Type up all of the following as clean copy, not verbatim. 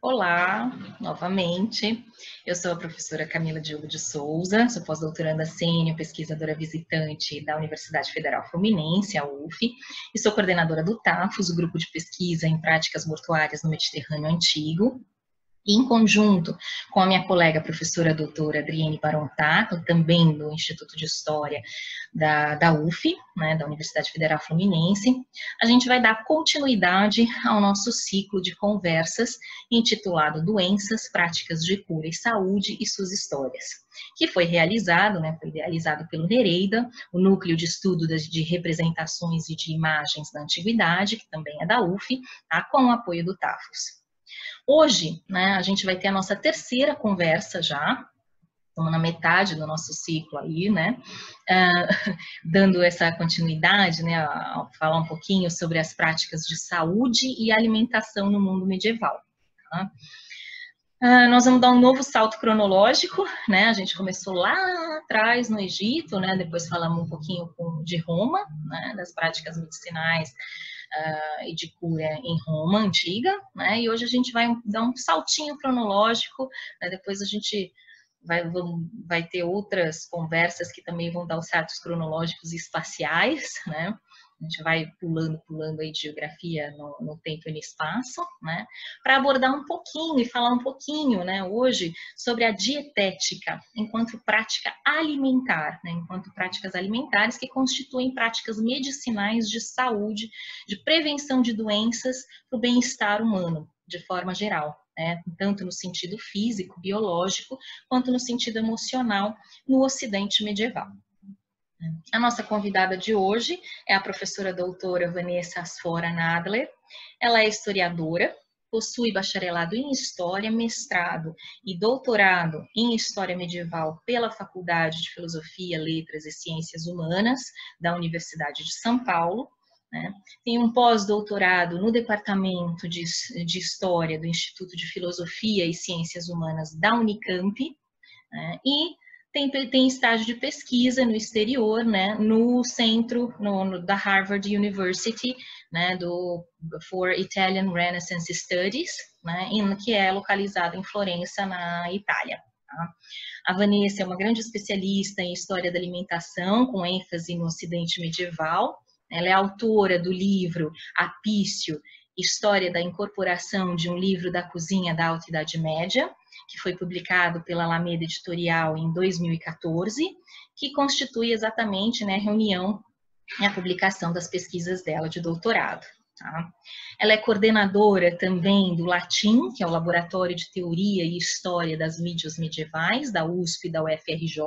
Olá, novamente. Eu sou a professora Camila Diogo de Souza, sou pós-doutoranda sênior, pesquisadora visitante da Universidade Federal Fluminense, a UF, e sou coordenadora do TAFOS, o Grupo de Pesquisa em Práticas Mortuárias no Mediterrâneo Antigo. E em conjunto com a minha colega, a professora doutora Adriene Barontato, também do Instituto de História da UF, né, da Universidade Federal Fluminense, a gente vai dar continuidade ao nosso ciclo de conversas intitulado Doenças, Práticas de Cura e Saúde e Suas Histórias, que foi realizado, né, foi idealizado pelo Nereida, o Núcleo de Estudo de Representações e de Imagens da Antiguidade, que também é da UF, tá, com o apoio do TAFOS. Hoje, né, a gente vai ter a nossa terceira conversa já, estamos na metade do nosso ciclo aí, né, dando essa continuidade, né, a falar um pouquinho sobre as práticas de saúde e alimentação no mundo medieval. Tá? Nós vamos dar um novo salto cronológico, né, a gente começou lá atrás no Egito, né, depois falamos um pouquinho de Roma, né, das práticas medicinais e de cura em Roma antiga, né? E hoje a gente vai dar um saltinho cronológico, né? Depois a gente vai ter outras conversas que também vão dar os saltos cronológicos e espaciais, né? A gente vai pulando aí de geografia no tempo e no espaço, né? Para abordar um pouquinho e falar um pouquinho, né, hoje, sobre a dietética enquanto prática alimentar, né? Enquanto práticas alimentares que constituem práticas medicinais de saúde, de prevenção de doenças para o bem-estar humano, de forma geral, né? Tanto no sentido físico, biológico, quanto no sentido emocional no Ocidente medieval. A nossa convidada de hoje é a professora doutora Vanessa Asfora Nadler. Ela é historiadora, possui bacharelado em História, mestrado e doutorado em História Medieval pela Faculdade de Filosofia, Letras e Ciências Humanas da Universidade de São Paulo. Né? Tem um pós-doutorado no Departamento de História do Instituto de Filosofia e Ciências Humanas da Unicamp, né? E tem estágio de pesquisa no exterior, né, no centro da Harvard University, né, for Italian Renaissance Studies, né, que é localizado em Florença, na Itália. Tá? A Vanessa é uma grande especialista em história da alimentação, com ênfase no Ocidente medieval. Ela é autora do livro Apício, História da Incorporação de um Livro da Cozinha da Alta Idade Média, que foi publicado pela Alameda Editorial em 2014, que constitui exatamente, né, a reunião e a publicação das pesquisas dela de doutorado. Tá? Ela é coordenadora também do Latim, que é o Laboratório de Teoria e História das Mídias Medievais, da USP e da UFRJ,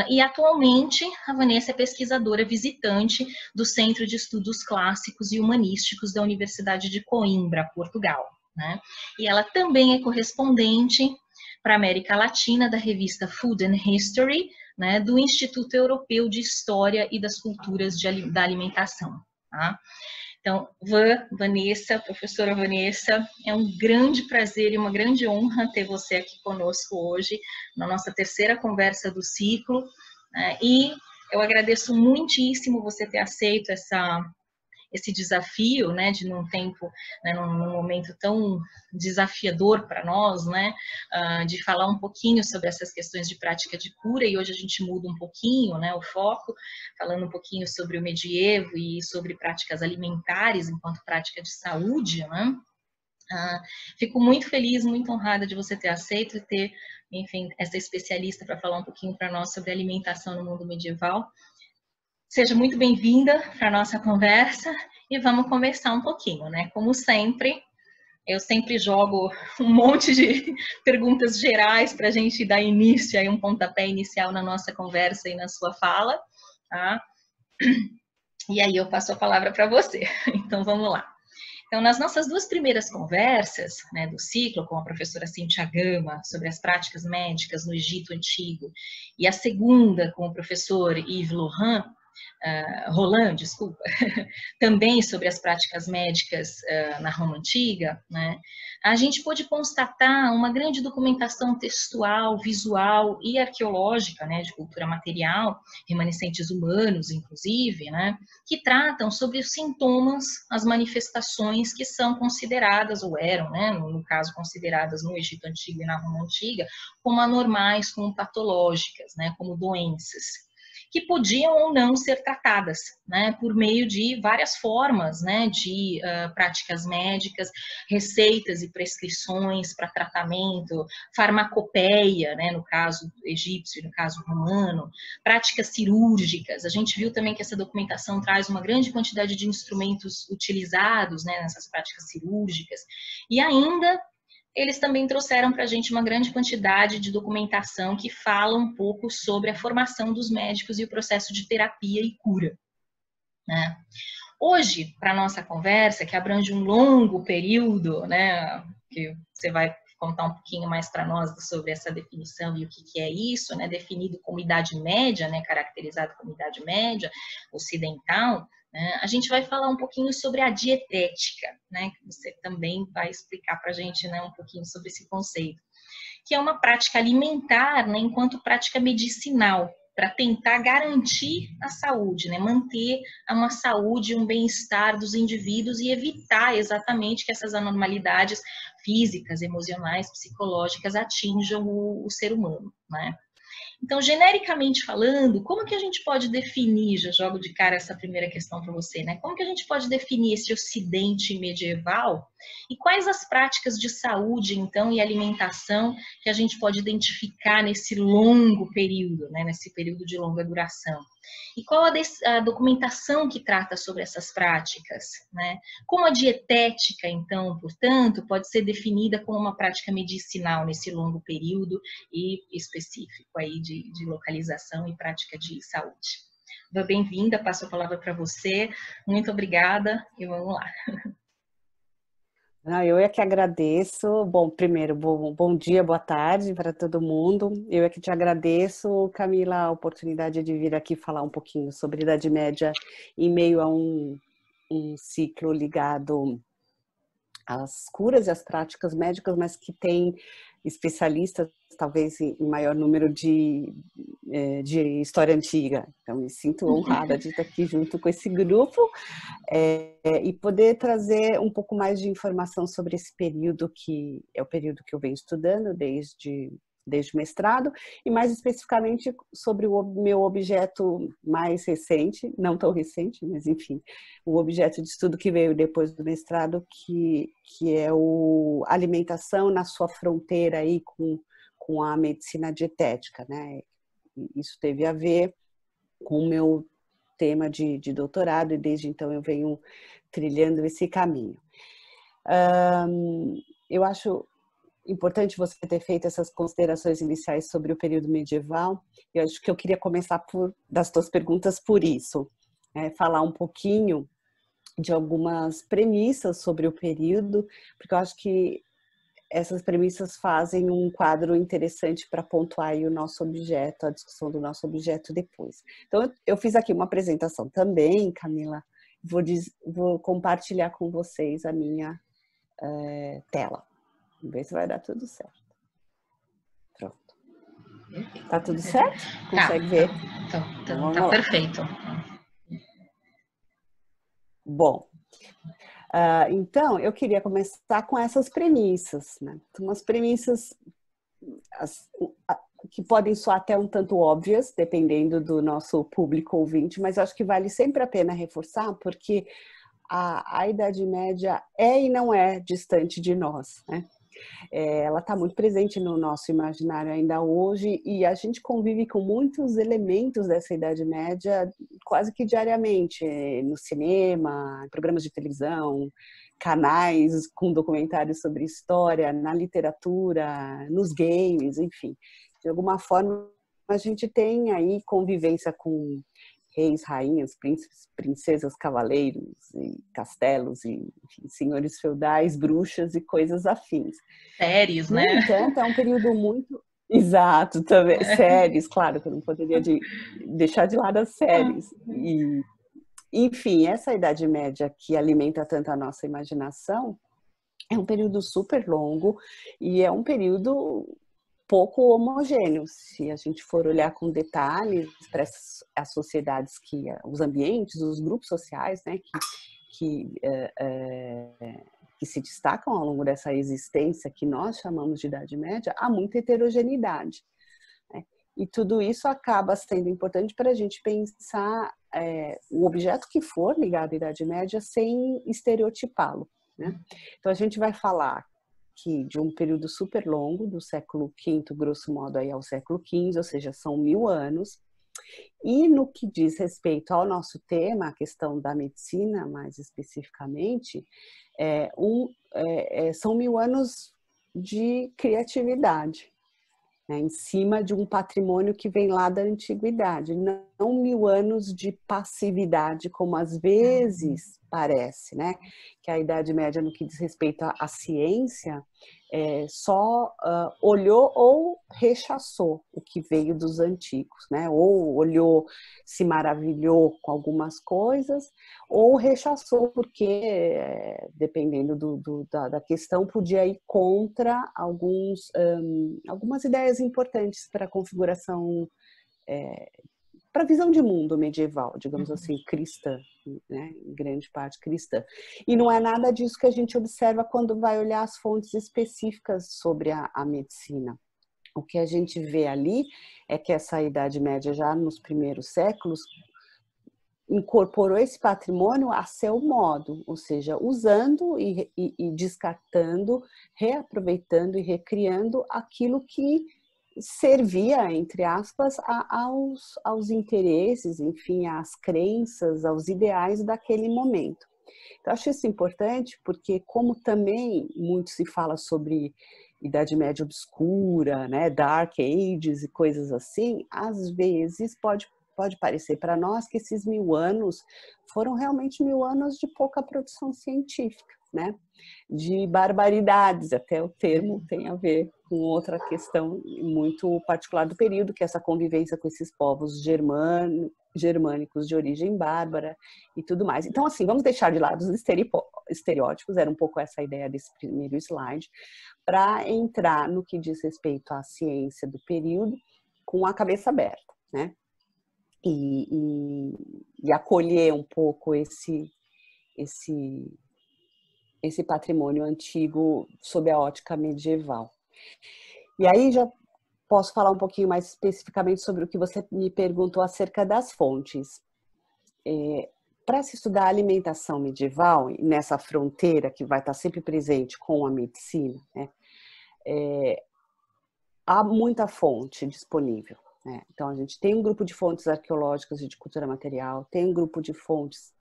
e atualmente a Vanessa é pesquisadora visitante do Centro de Estudos Clássicos e Humanísticos da Universidade de Coimbra, Portugal. Né? E ela também é correspondente para a América Latina da revista Food and History, né, do Instituto Europeu de História e das Culturas da Alimentação. Tá? Então, Vanessa, professora Vanessa, é um grande prazer e uma grande honra ter você aqui conosco hoje, na nossa terceira conversa do ciclo, né, e eu agradeço muitíssimo você ter aceito esse desafio, né, de num tempo, né, num momento tão desafiador para nós, né, de falar um pouquinho sobre essas questões de prática de cura, e hoje a gente muda um pouquinho, né, o foco, falando um pouquinho sobre o medievo e sobre práticas alimentares enquanto prática de saúde, né. Fico muito feliz, muito honrada de você ter aceito e ter, enfim, essa especialista para falar um pouquinho para nós sobre alimentação no mundo medieval. Seja muito bem-vinda para a nossa conversa e vamos conversar um pouquinho, né? Como sempre, eu sempre jogo um monte de perguntas gerais para a gente dar início, aí um pontapé inicial na nossa conversa e na sua fala, tá? E aí eu passo a palavra para você. Então, vamos lá. Então, nas nossas duas primeiras conversas, né, do ciclo, com a professora Cíntia Gama, sobre as práticas médicas no Egito Antigo, e a segunda com o professor Yves Laurent, Roland, desculpa, também sobre as práticas médicas na Roma Antiga, né, a gente pôde constatar uma grande documentação textual, visual e arqueológica, né, de cultura material, remanescentes humanos, inclusive, né, que tratam sobre os sintomas, as manifestações que são consideradas, ou eram, né, no caso, consideradas no Egito Antigo e na Roma Antiga, como anormais, como patológicas, né, como doenças, que podiam ou não ser tratadas, né, por meio de várias formas, né, de práticas médicas, receitas e prescrições para tratamento, farmacopeia, né, no caso egípcio e no caso romano, práticas cirúrgicas. A gente viu também que essa documentação traz uma grande quantidade de instrumentos utilizados, né, nessas práticas cirúrgicas, e ainda eles também trouxeram para a gente uma grande quantidade de documentação que fala um pouco sobre a formação dos médicos e o processo de terapia e cura, né? Hoje, para a nossa conversa, que abrange um longo período, né, que você vai contar um pouquinho mais para nós sobre essa definição e o que é isso, né, definido como Idade Média, né, caracterizado como Idade Média ocidental, né, a gente vai falar um pouquinho sobre a dietética, né, que você também vai explicar para a gente, né, um pouquinho sobre esse conceito, que é uma prática alimentar, né, enquanto prática medicinal, para tentar garantir a saúde, né, manter uma saúde, um bem-estar dos indivíduos e evitar exatamente que essas anormalidades físicas, emocionais, psicológicas atinjam o ser humano, né? Então, genericamente falando, como que a gente pode definir, já jogo de cara essa primeira questão para você, né? Como que a gente pode definir esse Ocidente medieval e quais as práticas de saúde, então, e alimentação que a gente pode identificar nesse longo período, né? Nesse período de longa duração? E qual a documentação que trata sobre essas práticas, né? Como a dietética, então, portanto, pode ser definida como uma prática medicinal nesse longo período e específico aí de localização e prática de saúde. Bem-vinda, passo a palavra para você. Muito obrigada e vamos lá. Eu é que agradeço. Bom, primeiro, bom dia, boa tarde para todo mundo. Eu é que te agradeço, Camila, a oportunidade de vir aqui falar um pouquinho sobre Idade Média em meio a um ciclo ligado às curas e às práticas médicas, mas que tem especialistas, talvez em maior número de história antiga. Então, me sinto honrada de estar aqui junto com esse grupo e poder trazer um pouco mais de informação sobre esse período, que é o período que eu venho estudando desde o mestrado, e mais especificamente sobre o meu objeto mais recente, não tão recente, mas enfim, o objeto de estudo que veio depois do mestrado, que é a alimentação na sua fronteira aí com a medicina dietética, né? Isso teve a ver com o meu tema de doutorado, e desde então eu venho trilhando esse caminho. Eu acho importante você ter feito essas considerações iniciais sobre o período medieval. Eu acho que eu queria começar das tuas perguntas por isso, falar um pouquinho de algumas premissas sobre o período, porque eu acho que essas premissas fazem um quadro interessante para pontuar aí o nosso objeto, a discussão do nosso objeto depois. Então, eu fiz aqui uma apresentação também, Camila, vou compartilhar com vocês a minha tela. Vamos ver se vai dar tudo certo. Pronto. Tá tudo certo? Consegue ver? Tá perfeito. Bom, então eu queria começar com essas premissas, né? Umas premissas que podem soar até um tanto óbvias, dependendo do nosso público ouvinte, mas acho que vale sempre a pena reforçar, porque a Idade Média é e não é distante de nós, né? Ela está muito presente no nosso imaginário ainda hoje, e a gente convive com muitos elementos dessa Idade Média quase que diariamente, no cinema, programas de televisão, canais com documentários sobre história, na literatura, nos games, enfim. De alguma forma, a gente tem aí convivência com reis, rainhas, príncipes, princesas, cavaleiros, e castelos, e enfim, senhores feudais, bruxas e coisas afins. Séries, No né? entanto, é um período muito... Exato, também. Séries, claro que eu não poderia deixar de lado as séries. E, enfim, essa Idade Média que alimenta tanto a nossa imaginação é um período super longo e é um período pouco homogêneo. Se a gente for olhar com detalhes para as sociedades os ambientes, os grupos sociais, né, que, que se destacam ao longo dessa existência que nós chamamos de Idade Média, há muita heterogeneidade. Né? E tudo isso acaba sendo importante para a gente pensar o objeto que for ligado à Idade Média sem estereotipá-lo. Né? Então a gente vai falar de um período super longo, do século V, grosso modo, aí ao século XV, ou seja, são 1000 anos. E no que diz respeito ao nosso tema, a questão da medicina, mais especificamente, são 1000 anos de criatividade, né, em cima de um patrimônio que vem lá da antiguidade, não 1000 anos de passividade, como às vezes parece, né? Que a Idade Média, no que diz respeito à ciência, só olhou ou rechaçou o que veio dos antigos, né? Ou olhou, se maravilhou com algumas coisas, ou rechaçou porque, dependendo da questão, podia ir contra algumas ideias importantes para a configuração, para a visão de mundo medieval, digamos assim, cristã, né? Em grande parte cristã. E não é nada disso que a gente observa quando vai olhar as fontes específicas sobre a medicina. O que a gente vê ali é que essa Idade Média, já nos primeiros séculos, incorporou esse patrimônio a seu modo, ou seja, usando e descartando, reaproveitando e recriando aquilo que servia, entre aspas, aos interesses, enfim, às crenças, aos ideais daquele momento. Então, acho isso importante porque, como também muito se fala sobre Idade Média obscura, né, Dark Ages e coisas assim, às vezes pode parecer para nós que esses 1000 anos foram realmente 1000 anos de pouca produção científica, né? De barbaridades, até o termo tem a ver com outra questão muito particular do período, que é essa convivência com esses povos germânicos de origem bárbara e tudo mais. Então, assim, vamos deixar de lado os estereótipos, era um pouco essa a ideia desse primeiro slide, para entrar no que diz respeito à ciência do período com a cabeça aberta, né? E acolher um pouco esse patrimônio antigo sob a ótica medieval. E aí já posso falar um pouquinho mais especificamente sobre o que você me perguntou acerca das fontes. Para se estudar a alimentação medieval, nessa fronteira que vai estar sempre presente com a medicina, né, há muita fonte disponível. Então, a gente tem um grupo de fontes arqueológicas e de cultura material, tem um grupo de fontes,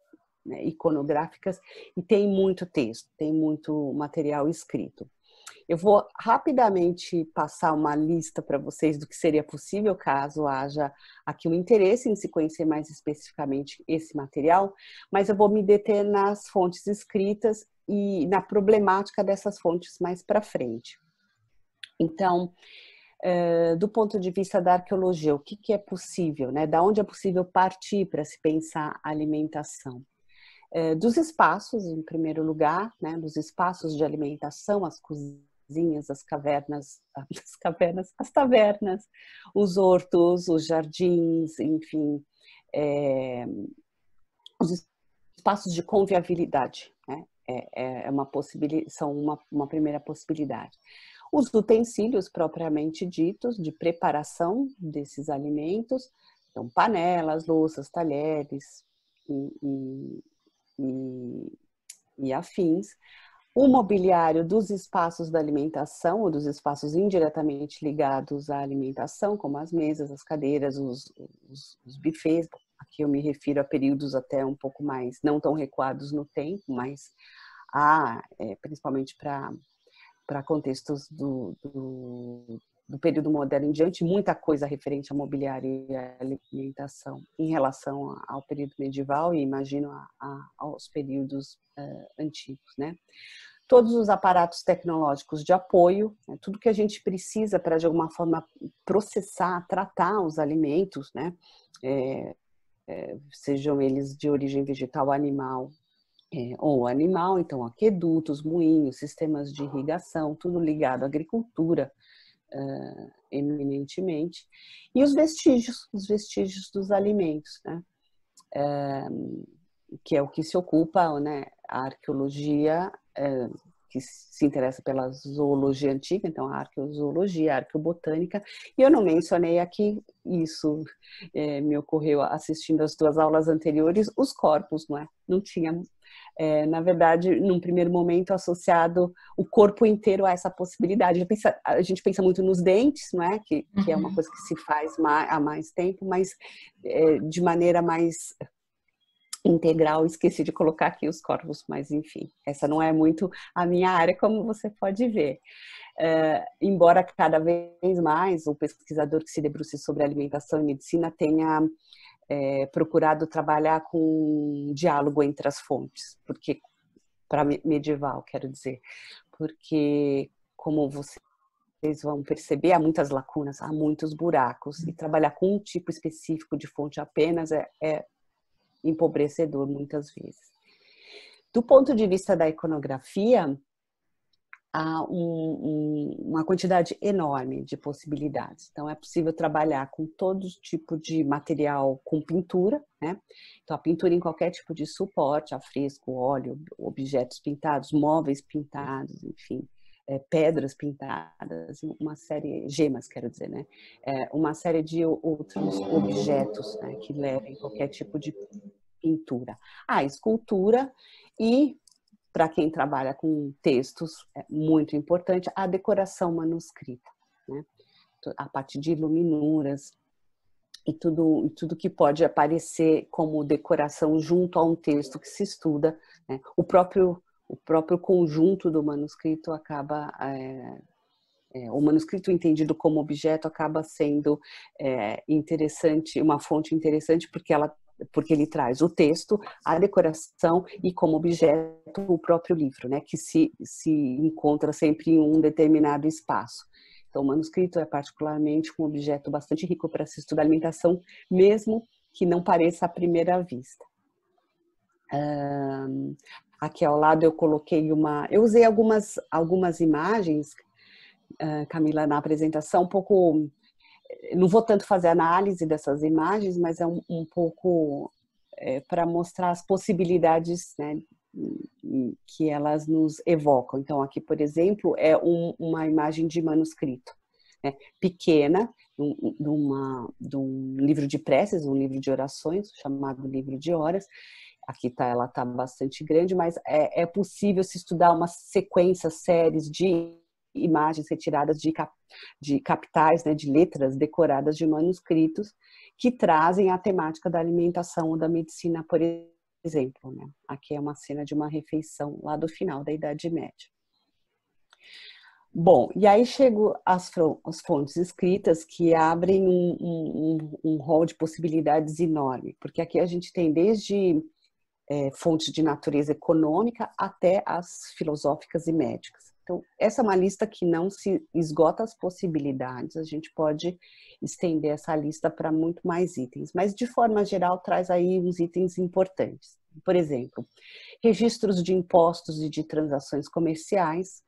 né, iconográficas e tem muito texto, tem muito material escrito. Eu vou rapidamente passar uma lista para vocês do que seria possível caso haja aqui um interesse em se conhecer mais especificamente esse material, mas eu vou me deter nas fontes escritas e na problemática dessas fontes mais para frente. Então, do ponto de vista da arqueologia, o que é possível, né? Da onde é possível partir para se pensar a alimentação? Dos espaços, em primeiro lugar, né? Dos espaços de alimentação, as cozinhas, as tavernas, os hortos, os jardins, enfim, os espaços de convivialidade, né? São uma primeira possibilidade. Os utensílios propriamente ditos de preparação desses alimentos, então panelas, louças, talheres e afins. O mobiliário dos espaços da alimentação ou dos espaços indiretamente ligados à alimentação, como as mesas, as cadeiras, os bufês. Aqui eu me refiro a períodos até um pouco mais, não tão recuados no tempo, mas principalmente para contextos do período moderno em diante, muita coisa referente a mobiliário e à alimentação em relação ao período medieval e imagino aos períodos antigos, né? todos os aparatos tecnológicos de apoio, né, tudo que a gente precisa para, de alguma forma, processar, tratar os alimentos, né, sejam eles de origem vegetal ou animal, ou animal, então aquedutos, moinhos, sistemas de irrigação, tudo ligado à agricultura, eminentemente, e os vestígios dos alimentos, né? Que é o que se ocupa, né, a arqueologia, que se interessa pela zoologia antiga, então a arqueozoologia, a arqueobotânica, e eu não mencionei aqui, isso me ocorreu assistindo as 2 aulas anteriores, os corpos, não é? Não tinha, na verdade, num primeiro momento, associado o corpo inteiro a essa possibilidade. A gente pensa muito nos dentes, não é? Que é uma coisa que se faz há mais tempo, mas de maneira mais integral, esqueci de colocar aqui os corpos, mas enfim, essa não é muito a minha área, como você pode ver. Embora cada vez mais o pesquisador que se debruce sobre alimentação e medicina tenha procurado trabalhar com um diálogo entre as fontes, porque para medieval, quero dizer, porque como vocês vão perceber, há muitas lacunas, há muitos buracos, e trabalhar com um tipo específico de fonte apenas é empobrecedor muitas vezes. Do ponto de vista da iconografia, há uma quantidade enorme de possibilidades. Então, é possível trabalhar com todo tipo de material com pintura, né? Então, a pintura em qualquer tipo de suporte, a fresco, óleo, objetos pintados, móveis pintados, enfim, pedras pintadas, uma série, gemas, quero dizer, né? Uma série de outros objetos, né, que levem qualquer tipo de pintura. A escultura e, para quem trabalha com textos, é muito importante, a decoração manuscrita, né? A partir de iluminuras e tudo que pode aparecer como decoração junto a um texto que se estuda, né? O próprio conjunto do manuscrito acaba... o manuscrito entendido como objeto acaba sendo interessante, uma fonte interessante porque ele traz o texto, a decoração e como objeto o próprio livro, né, que se encontra sempre em um determinado espaço. Então, o manuscrito é particularmente um objeto bastante rico para se estudar alimentação, mesmo que não pareça à primeira vista. Aqui ao lado eu coloquei eu usei algumas imagens, Camila, na apresentação, um pouco... Não vou tanto fazer análise dessas imagens, mas é um pouco para mostrar as possibilidades, né, que elas nos evocam. Então, aqui, por exemplo, é uma imagem de manuscrito, né, pequena, de um livro de preces, um livro de orações, chamado Livro de Horas. Aqui ela está bastante grande, mas é possível se estudar uma sequência, séries de imagens retiradas de capitais, né, de letras decoradas de manuscritos que trazem a temática da alimentação ou da medicina, por exemplo, né? Aqui é uma cena de uma refeição lá do final da Idade Média. Bom, e aí chego às fontes escritas, que abrem um rol de possibilidades enorme, porque aqui a gente tem desde fontes de natureza econômica até as filosóficas e médicas. Então, essa é uma lista que não se esgota as possibilidades, a gente pode estender essa lista para muito mais itens, mas de forma geral traz aí uns itens importantes. Por exemplo, registros de impostos e de transações comerciais,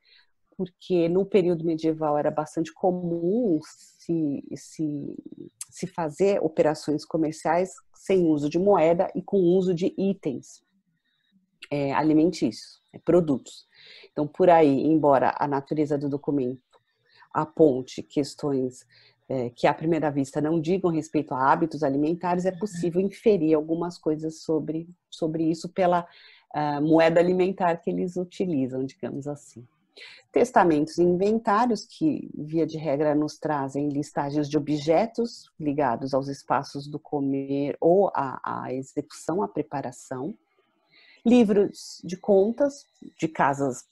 porque no período medieval era bastante comum se fazer operações comerciais sem uso de moeda e com uso de itens alimentícios, produtos. Então, por aí, embora a natureza do documento aponte questões que à primeira vista não digam respeito a hábitos alimentares, é possível inferir algumas coisas sobre isso pela moeda alimentar que eles utilizam, digamos assim. Testamentos e inventários, que via de regra nos trazem listagens de objetos ligados aos espaços do comer ou à execução, à preparação. Livros de contas de casas,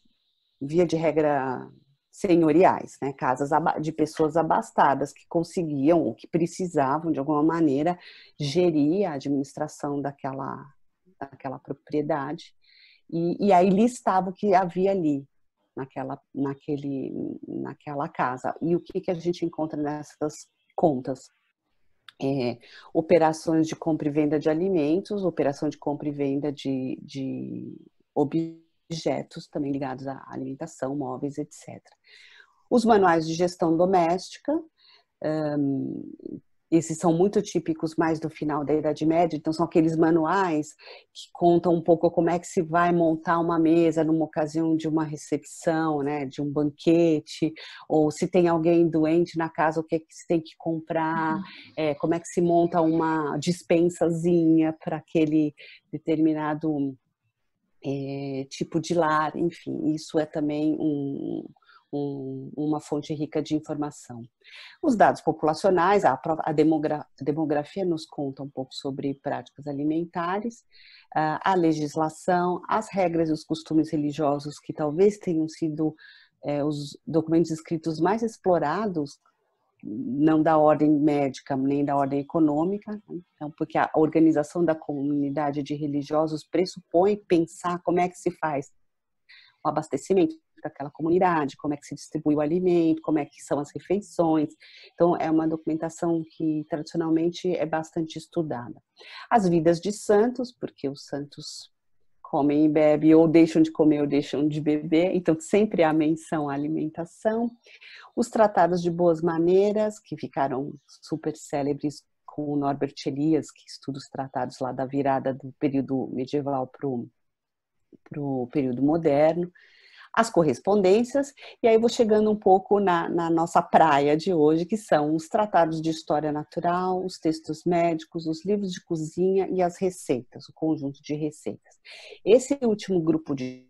via de regra, senhoriais, né? Casas de pessoas abastadas que conseguiam ou que precisavam, de alguma maneira, gerir a administração daquela propriedade. E aí listava o que havia ali. naquela casa. E o que a gente encontra nessas contas? Operações de compra e venda de alimentos, operação de compra e venda de objetos também ligados à alimentação, móveis, etc. Os manuais de gestão doméstica, esses são muito típicos mais do final da Idade Média, então são aqueles manuais que contam um pouco como é que se vai montar uma mesa numa ocasião de uma recepção, né, de um banquete, ou se tem alguém doente na casa, o que se tem que comprar, como é que se monta uma dispensazinha para aquele determinado tipo de lar, enfim, isso é também uma fonte rica de informação. Os dados populacionais, a demografia nos conta um pouco sobre práticas alimentares, a legislação, as regras e os costumes religiosos que talvez tenham sido os documentos escritos mais explorados, não da ordem médica nem da ordem econômica, então, porque a organização da comunidade de religiosos pressupõe pensar como é que se faz o abastecimento daquela comunidade, como é que se distribui o alimento, como é que são as refeições. Então, é uma documentação que tradicionalmente é bastante estudada. As vidas de santos, porque os santos comem e bebem, ou deixam de comer ou deixam de beber, então sempre há menção à alimentação. Os tratados de boas maneiras, que ficaram super célebres com o Norbert Elias, que estuda os tratados lá da virada do período medieval para o período moderno, as correspondências, e aí vou chegando um pouco na nossa praia de hoje, que são os tratados de história natural, os textos médicos, os livros de cozinha e as receitas, o conjunto de receitas. Esse último grupo de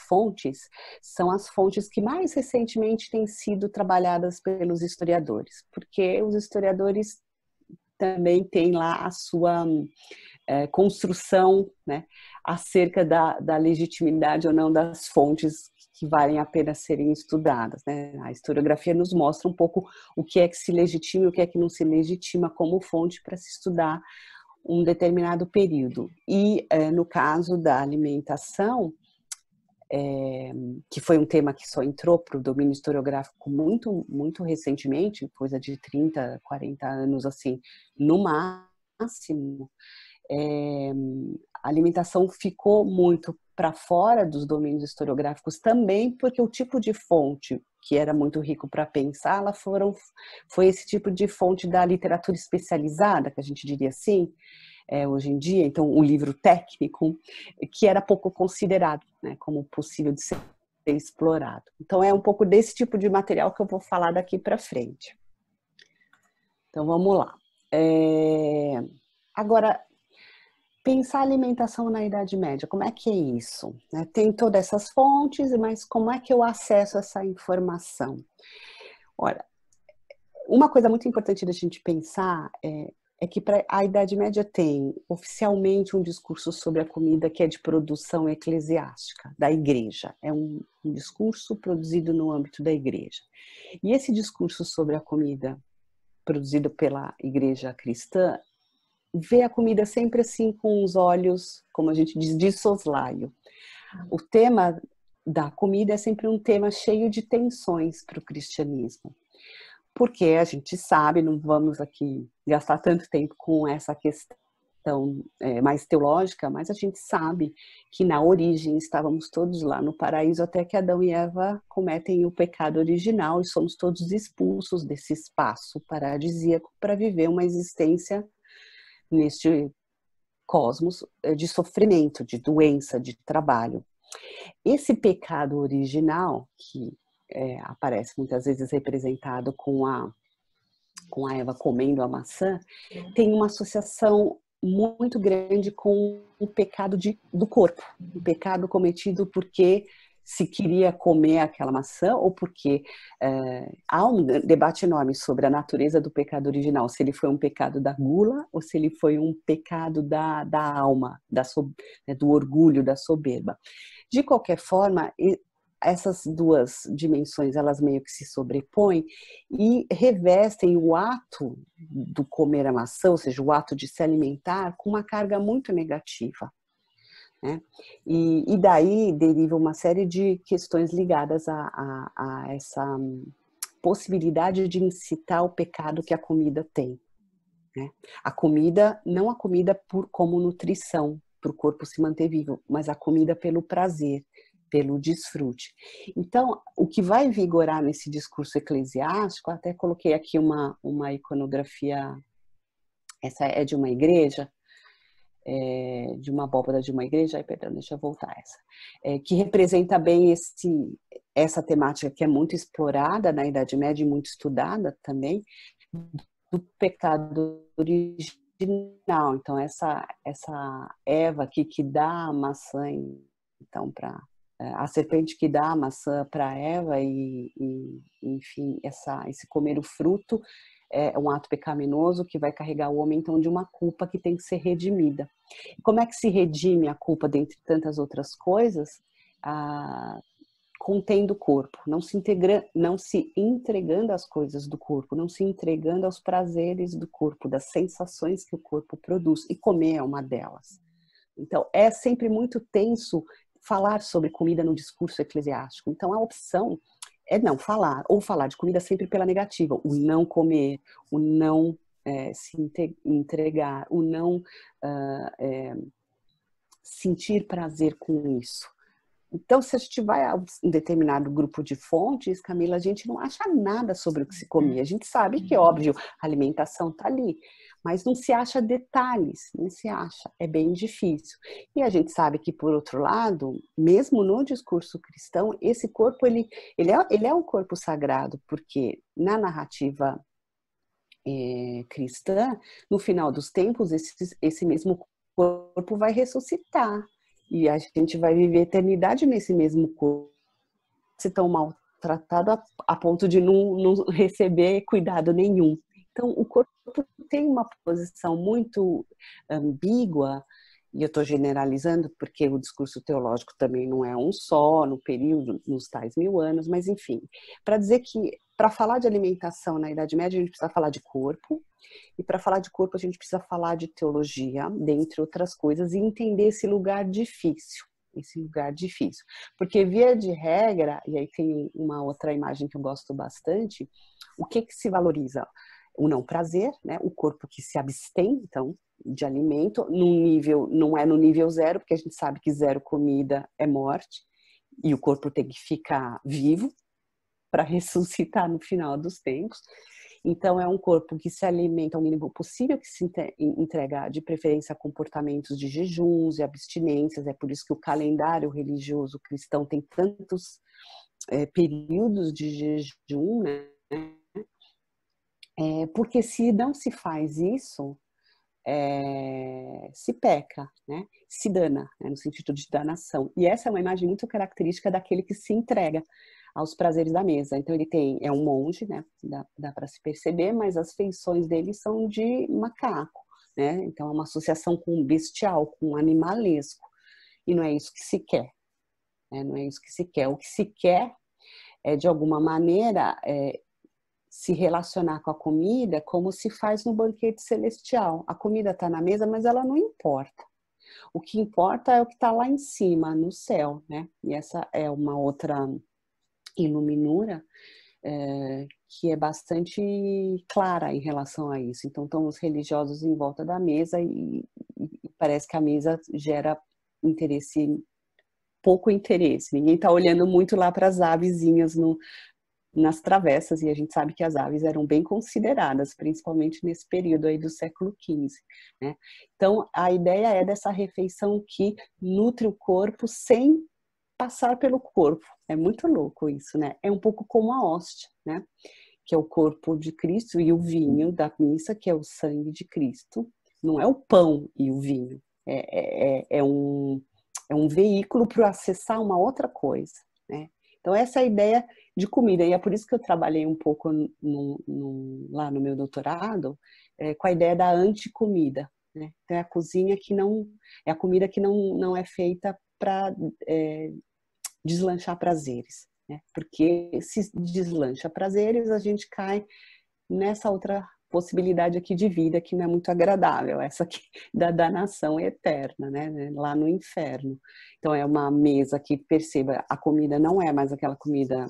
fontes são as fontes que mais recentemente têm sido trabalhadas pelos historiadores, porque os historiadores também têm lá a sua construção, né, acerca da legitimidade ou não das fontes que valem a pena serem estudadas, né? A historiografia nos mostra um pouco o que é que se legitima e o que é que não se legitima como fonte para se estudar um determinado período. E no caso da alimentação, que foi um tema que só entrou para o domínio historiográfico muito, muito recentemente, coisa de 30, 40 anos, assim, no máximo, a alimentação ficou muito para fora dos domínios historiográficos também, porque o tipo de fonte que era muito rico para pensar, foi esse tipo de fonte da literatura especializada, que a gente diria assim, hoje em dia, então o livro técnico, que era pouco considerado, né, como possível de ser explorado. Então é um pouco desse tipo de material que eu vou falar daqui para frente. Então vamos lá. Agora, pensar a alimentação na Idade Média, como é que é isso? Tem todas essas fontes, mas como é que eu acesso essa informação? Olha, uma coisa muito importante da gente pensar é que a Idade Média tem oficialmente um discurso sobre a comida que é de produção eclesiástica, da igreja. É um discurso produzido no âmbito da igreja. E esse discurso sobre a comida produzido pela igreja cristã vê a comida sempre assim com os olhos, como a gente diz, de soslaio. O tema da comida é sempre um tema cheio de tensões para o cristianismo. Porque a gente sabe, não vamos aqui gastar tanto tempo com essa questão mais teológica, mas a gente sabe que na origem estávamos todos lá no paraíso até que Adão e Eva cometem o pecado original e somos todos expulsos desse espaço paradisíaco para viver uma existência neste cosmos de sofrimento, de doença, de trabalho. Esse pecado original, que aparece muitas vezes representado com a Eva comendo a maçã, tem uma associação muito grande com o pecado do corpo, o pecado cometido porque se queria comer aquela maçã ou porque há um debate enorme sobre a natureza do pecado original, se ele foi um pecado da gula ou se ele foi um pecado da alma, do orgulho, da soberba. De qualquer forma, essas duas dimensões, elas meio que se sobrepõem e revestem o ato do comer a maçã, ou seja, o ato de se alimentar, com uma carga muito negativa. né? E daí deriva uma série de questões ligadas a essa possibilidade de incitar o pecado que a comida tem, né? A comida, não a comida como nutrição, para o corpo se manter vivo, mas a comida pelo prazer, pelo desfrute. Então, o que vai vigorar nesse discurso eclesiástico, até coloquei aqui uma iconografia, essa é de uma igreja, de uma abóbora de uma igreja, perdão, deixa eu voltar essa, que representa bem essa temática que é muito explorada na Idade Média e muito estudada também, do pecado original. Então, essa Eva aqui que dá a maçã, então, a serpente que dá a maçã para Eva enfim, esse comer o fruto é um ato pecaminoso que vai carregar o homem, então, de uma culpa que tem que ser redimida. Como é que se redime a culpa, dentre tantas outras coisas? Contendo o corpo, não se entregando às coisas do corpo, não se entregando aos prazeres do corpo, das sensações que o corpo produz, e comer é uma delas. Então, é sempre muito tenso falar sobre comida no discurso eclesiástico. Então, a opção é não falar, ou falar de comida sempre pela negativa, o não comer, o não se entregar, o não sentir prazer com isso. Então, se a gente vai a um determinado grupo de fontes, Camila, a gente não acha nada sobre o que se comia. A gente sabe que, óbvio, a alimentação está ali, mas não se acha detalhes, não se acha. É bem difícil. E a gente sabe que, por outro lado, mesmo no discurso cristão, esse corpo, ele é um corpo sagrado, porque na narrativa cristã, no final dos tempos, esse mesmo corpo vai ressuscitar. E a gente vai viver eternidade nesse mesmo corpo. Se tão maltratado a ponto de não receber cuidado nenhum. Então, o corpo tem uma posição muito ambígua, e eu estou generalizando porque o discurso teológico também não é um só, no período, nos tais 1000 anos, mas enfim, para dizer que para falar de alimentação na Idade Média, a gente precisa falar de corpo, e para falar de corpo a gente precisa falar de teologia, dentre outras coisas, e entender esse lugar difícil. Porque via de regra, e aí tem uma outra imagem que eu gosto bastante, o que se valoriza? O não prazer, né? O corpo que se abstém, então, de alimento, não é no nível zero, porque a gente sabe que zero comida é morte, e o corpo tem que ficar vivo para ressuscitar no final dos tempos. Então, é um corpo que se alimenta ao mínimo possível, que se entrega de preferência a comportamentos de jejuns e abstinências. É por isso que o calendário religioso cristão tem tantos períodos de jejum, né? Porque se não se faz isso, se peca, né? Se dana, né? No sentido de danação. E essa é uma imagem muito característica daquele que se entrega aos prazeres da mesa. Então ele é um monge, né? Dá para se perceber, mas as feições dele são de macaco, né? Então é uma associação com o bestial, com o animalesco. E não é isso que se quer, né? Não é isso que se quer. O que se quer é, de alguma maneira, se relacionar com a comida como se faz no banquete celestial. A comida está na mesa, mas ela não importa. O que importa é o que está lá em cima, no céu, né? E essa é uma outra iluminura que é bastante clara em relação a isso. Então, estão os religiosos em volta da mesa e parece que a mesa gera pouco interesse. Ninguém está olhando muito lá para as avezinhas nas travessas, e a gente sabe que as aves eram bem consideradas, principalmente nesse período aí do século XV, né? Então, a ideia é dessa refeição que nutre o corpo sem passar pelo corpo. É muito louco isso, né? É um pouco como a hóstia, né? Que é o corpo de Cristo, e o vinho da missa, que é o sangue de Cristo. Não é o pão e o vinho. É um veículo para acessar uma outra coisa, né? Então, essa é a ideia de comida. E é por isso que eu trabalhei um pouco lá no meu doutorado, com a ideia da anticomida, né? Então, é a cozinha que não... É a comida que não é feita para deslanchar prazeres, né? Porque se deslancha prazeres, a gente cai nessa outra possibilidade aqui de vida que não é muito agradável, essa aqui da danação eterna, né, lá no inferno. Então é uma mesa que, perceba, a comida não é mais aquela comida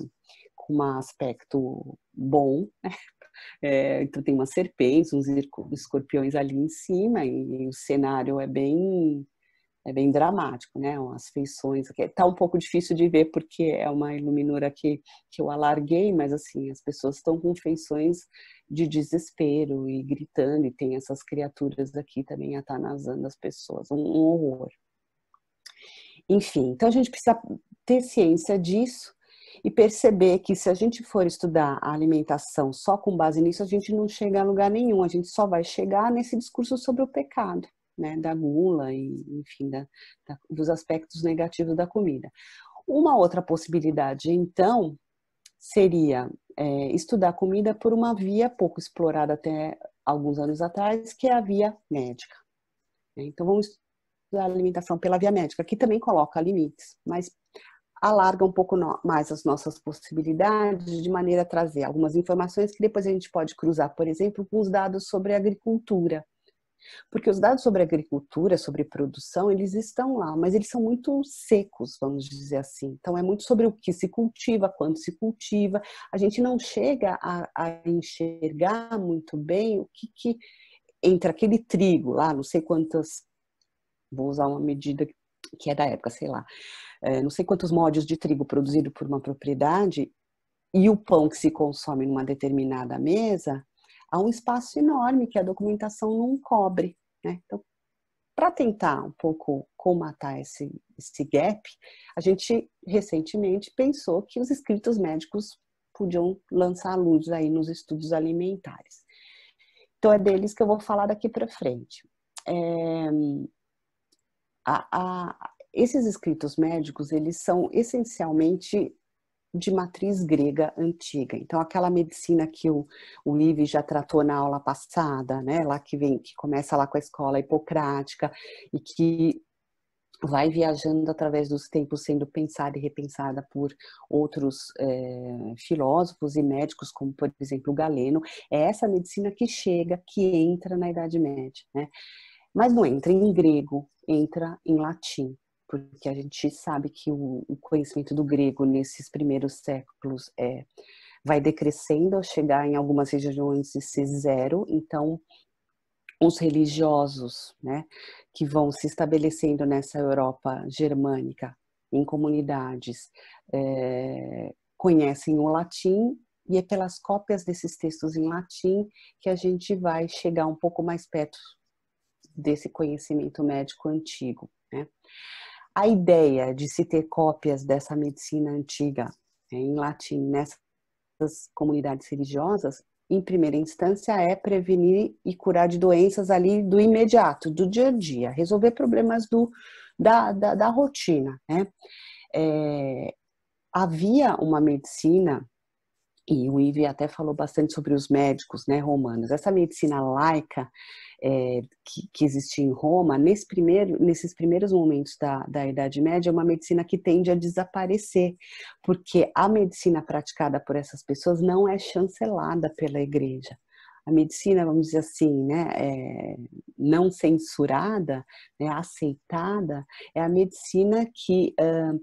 com um aspecto bom, né? Então tem umas serpentes, uns escorpiões ali em cima, e o cenário é bem dramático, né? As feições, tá um pouco difícil de ver porque é uma iluminura que eu alarguei, mas assim, as pessoas estão com feições de desespero e gritando, e tem essas criaturas aqui também atanasando as pessoas, um horror. Enfim, então a gente precisa ter ciência disso e perceber que se a gente for estudar a alimentação só com base nisso, a gente não chega a lugar nenhum, a gente só vai chegar nesse discurso sobre o pecado, né, da gula e, enfim, dos aspectos negativos da comida. Uma outra possibilidade, então, seria estudar a comida por uma via pouco explorada até alguns anos atrás, que é a via médica. Então, vamos estudar a alimentação pela via médica, que também coloca limites, mas alarga um pouco mais as nossas possibilidades, de maneira a trazer algumas informações que depois a gente pode cruzar, por exemplo, com os dados sobre agricultura. Porque os dados sobre agricultura, sobre produção, eles estão lá, mas eles são muito secos, vamos dizer assim. Então, é muito sobre o que se cultiva, quando se cultiva. A gente não chega a enxergar muito bem o que entre aquele trigo lá, não sei quantas, vou usar uma medida que é da época, sei lá, não sei quantos modos de trigo produzido por uma propriedade e o pão que se consome numa determinada mesa, há um espaço enorme que a documentação não cobre, né? Então, para tentar um pouco comatar esse gap, a gente recentemente pensou que os escritos médicos podiam lançar luz aí nos estudos alimentares. Então, é deles que eu vou falar daqui para frente. Esses escritos médicos, eles são essencialmente de matriz grega antiga. Então, aquela medicina que o Livy já tratou na aula passada, né? Lá que começa lá com a escola hipocrática e que vai viajando através dos tempos, sendo pensada e repensada por outros filósofos e médicos, como, por exemplo, o Galeno. É essa medicina que chega, que entra na Idade Média, né? Mas não entra em grego, entra em latim, porque a gente sabe que o conhecimento do grego nesses primeiros séculos vai decrescendo ao chegar em algumas regiões de ser zero. Então, os religiosos, né, que vão se estabelecendo nessa Europa germânica, em comunidades, conhecem o latim, e é pelas cópias desses textos em latim que a gente vai chegar um pouco mais perto desse conhecimento médico antigo, né? A ideia de se ter cópias dessa medicina antiga em latim nessas comunidades religiosas, em primeira instância, é prevenir e curar de doenças ali do imediato, do dia a dia, resolver problemas da rotina, né? Havia uma medicina, e o Ivy até falou bastante sobre os médicos, né, romanos. Essa medicina laica que existia em Roma, nesses primeiros momentos da Idade Média, é uma medicina que tende a desaparecer, porque a medicina praticada por essas pessoas não é chancelada pela Igreja. A medicina, vamos dizer assim, né, não censurada, né, aceitada, é a medicina que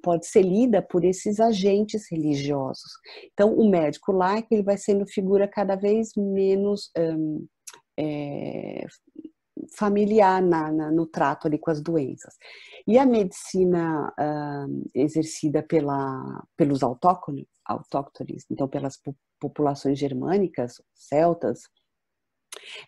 pode ser lida por esses agentes religiosos. Então, o médico laico, ele vai sendo figura cada vez menos familiar no trato ali com as doenças. E a medicina exercida pelos autóctones, então pelas populações germânicas, celtas,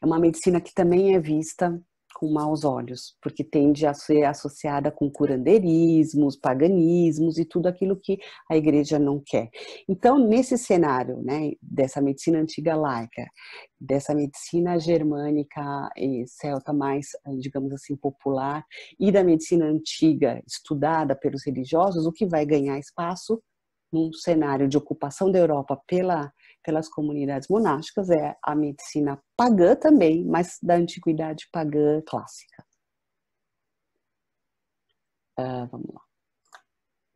é uma medicina que também é vista com maus olhos, porque tende a ser associada com curandeirismos, paganismos e tudo aquilo que a igreja não quer. Então, nesse cenário, né, dessa medicina antiga laica, dessa medicina germânica e celta mais, digamos assim, popular, e da medicina antiga estudada pelos religiosos, o que vai ganhar espaço num cenário de ocupação da Europa pelas comunidades monásticas é a medicina pagã também, mas da antiguidade pagã clássica. Vamos lá.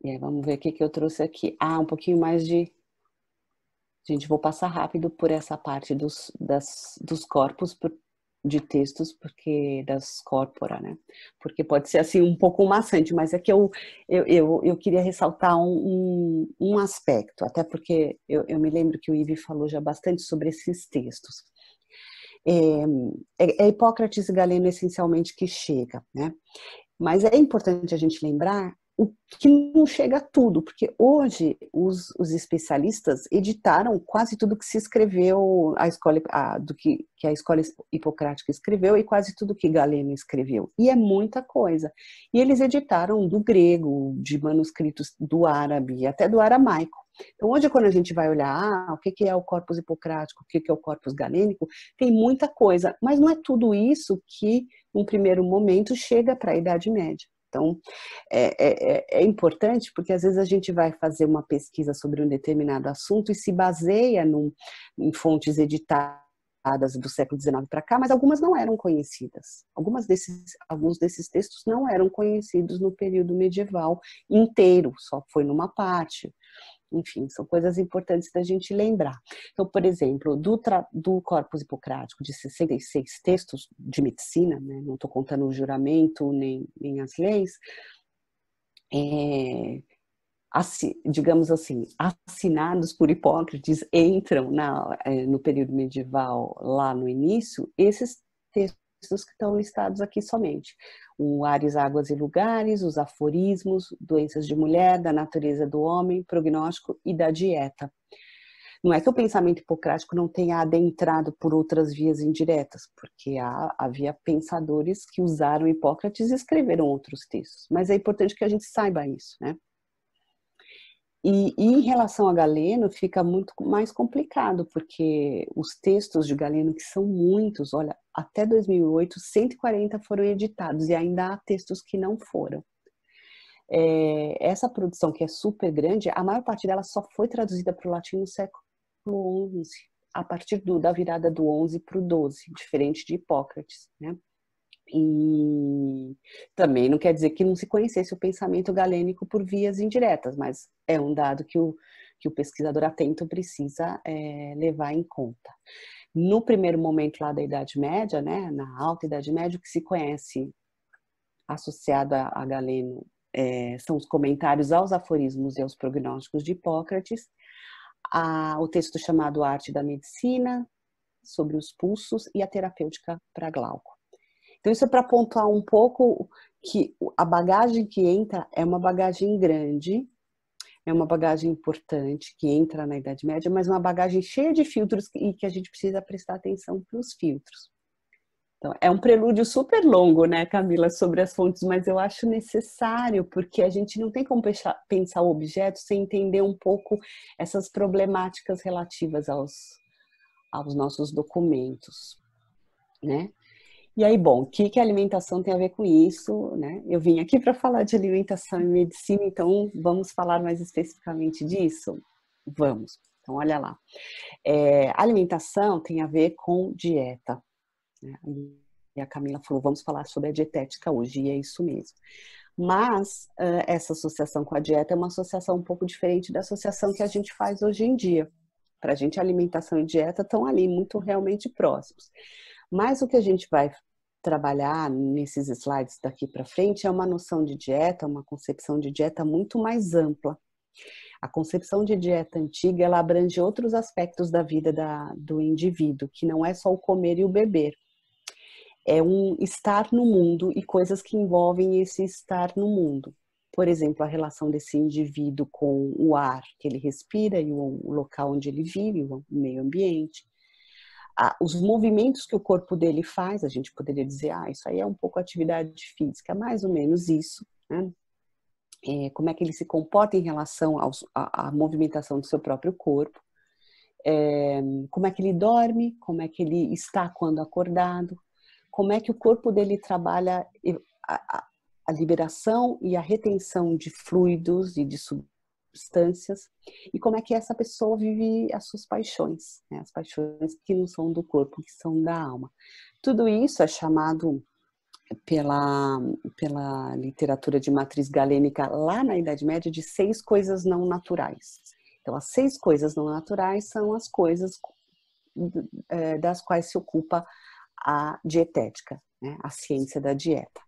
E aí, vamos ver o que eu trouxe aqui. Um pouquinho mais de Gente, vou passar rápido por essa parte dos corpos de textos, porque das corpora, né? Porque pode ser assim um pouco maçante, mas é que eu queria ressaltar um aspecto, até porque eu me lembro que o Ivi falou já bastante sobre esses textos. É Hipócrates e Galeno essencialmente que chega, né? Mas é importante a gente lembrar o que não chega a tudo, porque hoje os especialistas editaram quase tudo que se escreveu, que a escola hipocrática escreveu e quase tudo que Galeno escreveu. E é muita coisa. E eles editaram do grego, de manuscritos do árabe, até do aramaico. Então, hoje, quando a gente vai olhar o que é o corpus hipocrático, o que é o corpus galênico, tem muita coisa, mas não é tudo isso que, num primeiro momento, chega para a Idade Média. Então, é importante porque às vezes a gente vai fazer uma pesquisa sobre um determinado assunto e se baseia em fontes editadas do século XIX para cá, mas algumas não eram conhecidas. Alguns desses textos não eram conhecidos no período medieval inteiro, só foi numa parte. Enfim, são coisas importantes da gente lembrar. Então, por exemplo, do Corpus Hipocrático, de 66 textos de medicina, né, não estou contando o juramento nem as leis, digamos assim, assinados por Hipócrates, entram no período medieval, lá no início, esses textos que estão listados aqui somente. O Ares, Águas e Lugares, os aforismos, doenças de mulher, da natureza do homem, prognóstico e da dieta. Não é que o pensamento hipocrático não tenha adentrado por outras vias indiretas, porque havia pensadores que usaram Hipócrates e escreveram outros textos, mas é importante que a gente saiba isso, né? E em relação a Galeno, fica muito mais complicado, porque os textos de Galeno, que são muitos, olha, até 2008, 140 foram editados, e ainda há textos que não foram. Essa produção, que é super grande, a maior parte dela só foi traduzida para o latim no século XI, a partir da virada do XI para o XII, diferente de Hipócrates, né? E também não quer dizer que não se conhecesse o pensamento galênico por vias indiretas, mas é um dado que o pesquisador atento precisa levar em conta. No primeiro momento lá da Idade Média, né, na Alta Idade Média, o que se conhece associado a Galeno são os comentários aos aforismos e aos prognósticos de Hipócrates, o texto chamado Arte da Medicina, sobre os pulsos, e a terapêutica para Glauco. Então, isso é para pontuar um pouco que a bagagem que entra é uma bagagem grande, é uma bagagem importante, que entra na Idade Média, mas uma bagagem cheia de filtros e que a gente precisa prestar atenção para os filtros. Então, é um prelúdio super longo, né, Camila, sobre as fontes, mas eu acho necessário, porque a gente não tem como pensar o objeto sem entender um pouco essas problemáticas relativas aos nossos documentos, né? E aí, bom, o que a alimentação tem a ver com isso, né? Eu vim aqui para falar de alimentação e medicina, então vamos falar mais especificamente disso? Vamos. Então, olha lá. Alimentação tem a ver com dieta, né? E a Camila falou, vamos falar sobre a dietética hoje, e é isso mesmo. Mas essa associação com a dieta é uma associação um pouco diferente da associação que a gente faz hoje em dia. Para a gente, alimentação e dieta estão ali muito realmente próximos. Mas o que a gente vai trabalhar nesses slides daqui para frente é uma noção de dieta, uma concepção de dieta muito mais ampla. A concepção de dieta antiga, ela abrange outros aspectos da vida do indivíduo, que não é só o comer e o beber. É um estar no mundo e coisas que envolvem esse estar no mundo. Por exemplo, a relação desse indivíduo com o ar que ele respira e o local onde ele vive, o meio ambiente. Os movimentos que o corpo dele faz, a gente poderia dizer, isso aí é um pouco atividade física, mais ou menos isso, né? Como é que ele se comporta em relação à movimentação do seu próprio corpo, como é que ele dorme, como é que ele está quando acordado, como é que o corpo dele trabalha a liberação e a retenção de fluidos e de substâncias, e como é que essa pessoa vive as suas paixões, né? As paixões que não são do corpo, que são da alma. Tudo isso é chamado pela literatura de matriz galênica lá na Idade Média de 6 coisas não naturais. Então, as 6 coisas não naturais são as coisas das quais se ocupa a dietética, né? A ciência da dieta.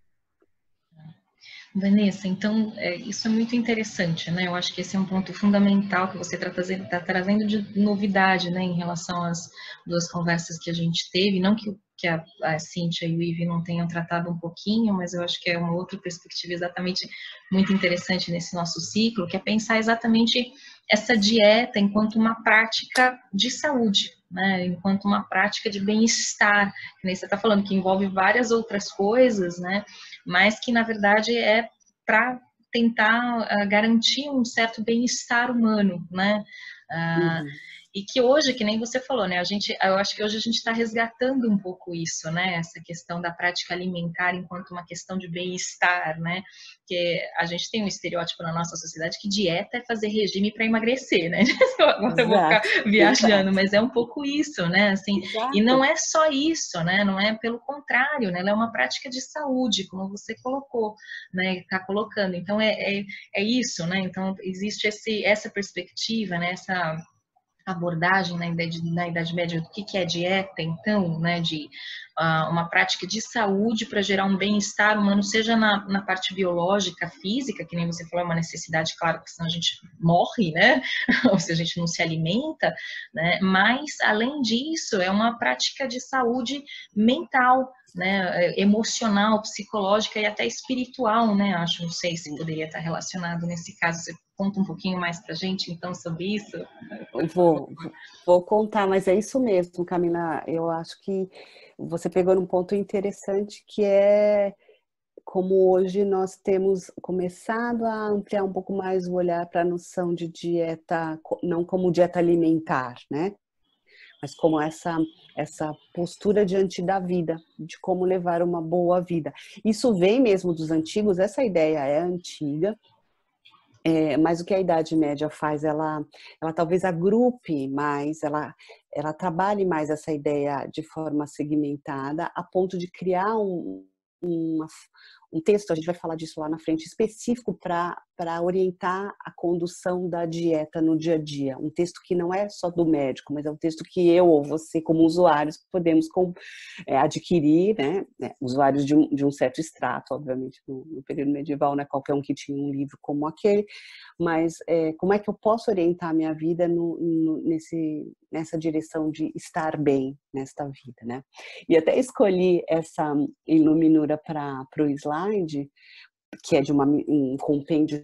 Vanessa, então, isso é muito interessante, né? Eu acho que esse é um ponto fundamental que você está trazendo de novidade, né, em relação às 2 conversas que a gente teve. Não que a Cíntia e o Ivi não tenham tratado um pouquinho, mas eu acho que é uma outra perspectiva exatamente muito interessante nesse nosso ciclo, que é pensar exatamente essa dieta enquanto uma prática de saúde, né? Enquanto uma prática de bem-estar, que nem você está falando, que envolve várias outras coisas, né? Mas que na verdade é para tentar garantir um certo bem-estar humano, né? Uhum. E que hoje, que nem você falou, né? Eu acho que hoje a gente está resgatando um pouco isso, né? Essa questão da prática alimentar enquanto uma questão de bem-estar, né? Que a gente tem um estereótipo na nossa sociedade que dieta é fazer regime para emagrecer, né? Agora eu vou ficar Exato, viajando, exato, mas é um pouco isso, né? Assim, e não exato. é só isso, né? Não é pelo contrário, né? Ela é uma prática de saúde, como você colocou, né? Está colocando. Então é isso, né? Então existe essa perspectiva, né? Essa abordagem na Idade Média do que é dieta, então, né, de uma prática de saúde para gerar um bem-estar humano, seja na parte biológica, física, que nem você falou, é uma necessidade, claro, porque senão a gente morre, né, ou se a gente não se alimenta, né, mas, além disso, é uma prática de saúde mental, né, emocional, psicológica e até espiritual, né, acho, não sei se poderia estar relacionado nesse caso, você conta um pouquinho mais para a gente, então, sobre isso? Vou contar, mas é isso mesmo, Camila. Eu acho que você pegou num ponto interessante que é como hoje nós temos começado a ampliar um pouco mais o olhar para a noção de dieta, não como dieta alimentar, né? Mas como essa postura diante da vida, de como levar uma boa vida. Isso vem mesmo dos antigos, essa ideia é antiga. Mas o que a Idade Média faz, ela talvez agrupe mais, ela trabalhe mais essa ideia de forma segmentada, a ponto de criar um texto, a gente vai falar disso lá na frente, específico para orientar a condução da dieta no dia a dia. Um texto que não é só do médico, mas é um texto que eu ou você, como usuários, podemos adquirir, né? Usuários de um certo extrato, obviamente, no período medieval, não é qualquer um que tinha um livro como aquele, mas como é que eu posso orientar a minha vida nessa direção de estar bem nesta vida, né? E até escolhi essa iluminura para o slide, que é de um compêndio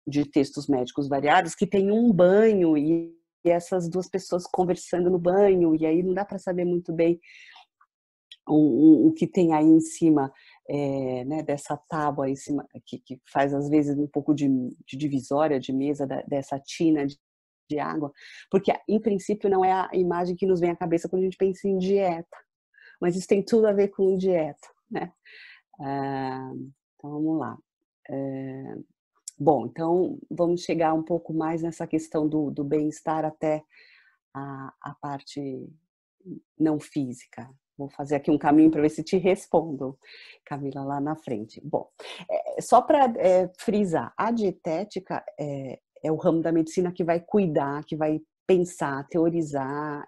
de textos médicos variados, que tem um banho e essas 2 pessoas conversando no banho, e aí não dá para saber muito bem o que tem aí em cima, né, dessa tábua em cima, que faz às vezes um pouco de divisória de mesa dessa tina de água, porque em princípio não é a imagem que nos vem à cabeça quando a gente pensa em dieta, mas isso tem tudo a ver com dieta, né? Então vamos lá. Bom, então vamos chegar um pouco mais nessa questão do bem-estar até a parte não física. Vou fazer aqui um caminho para ver se te respondo, Camila, lá na frente. Bom, só para frisar, a dietética é o ramo da medicina que vai cuidar, que vai pensar, teorizar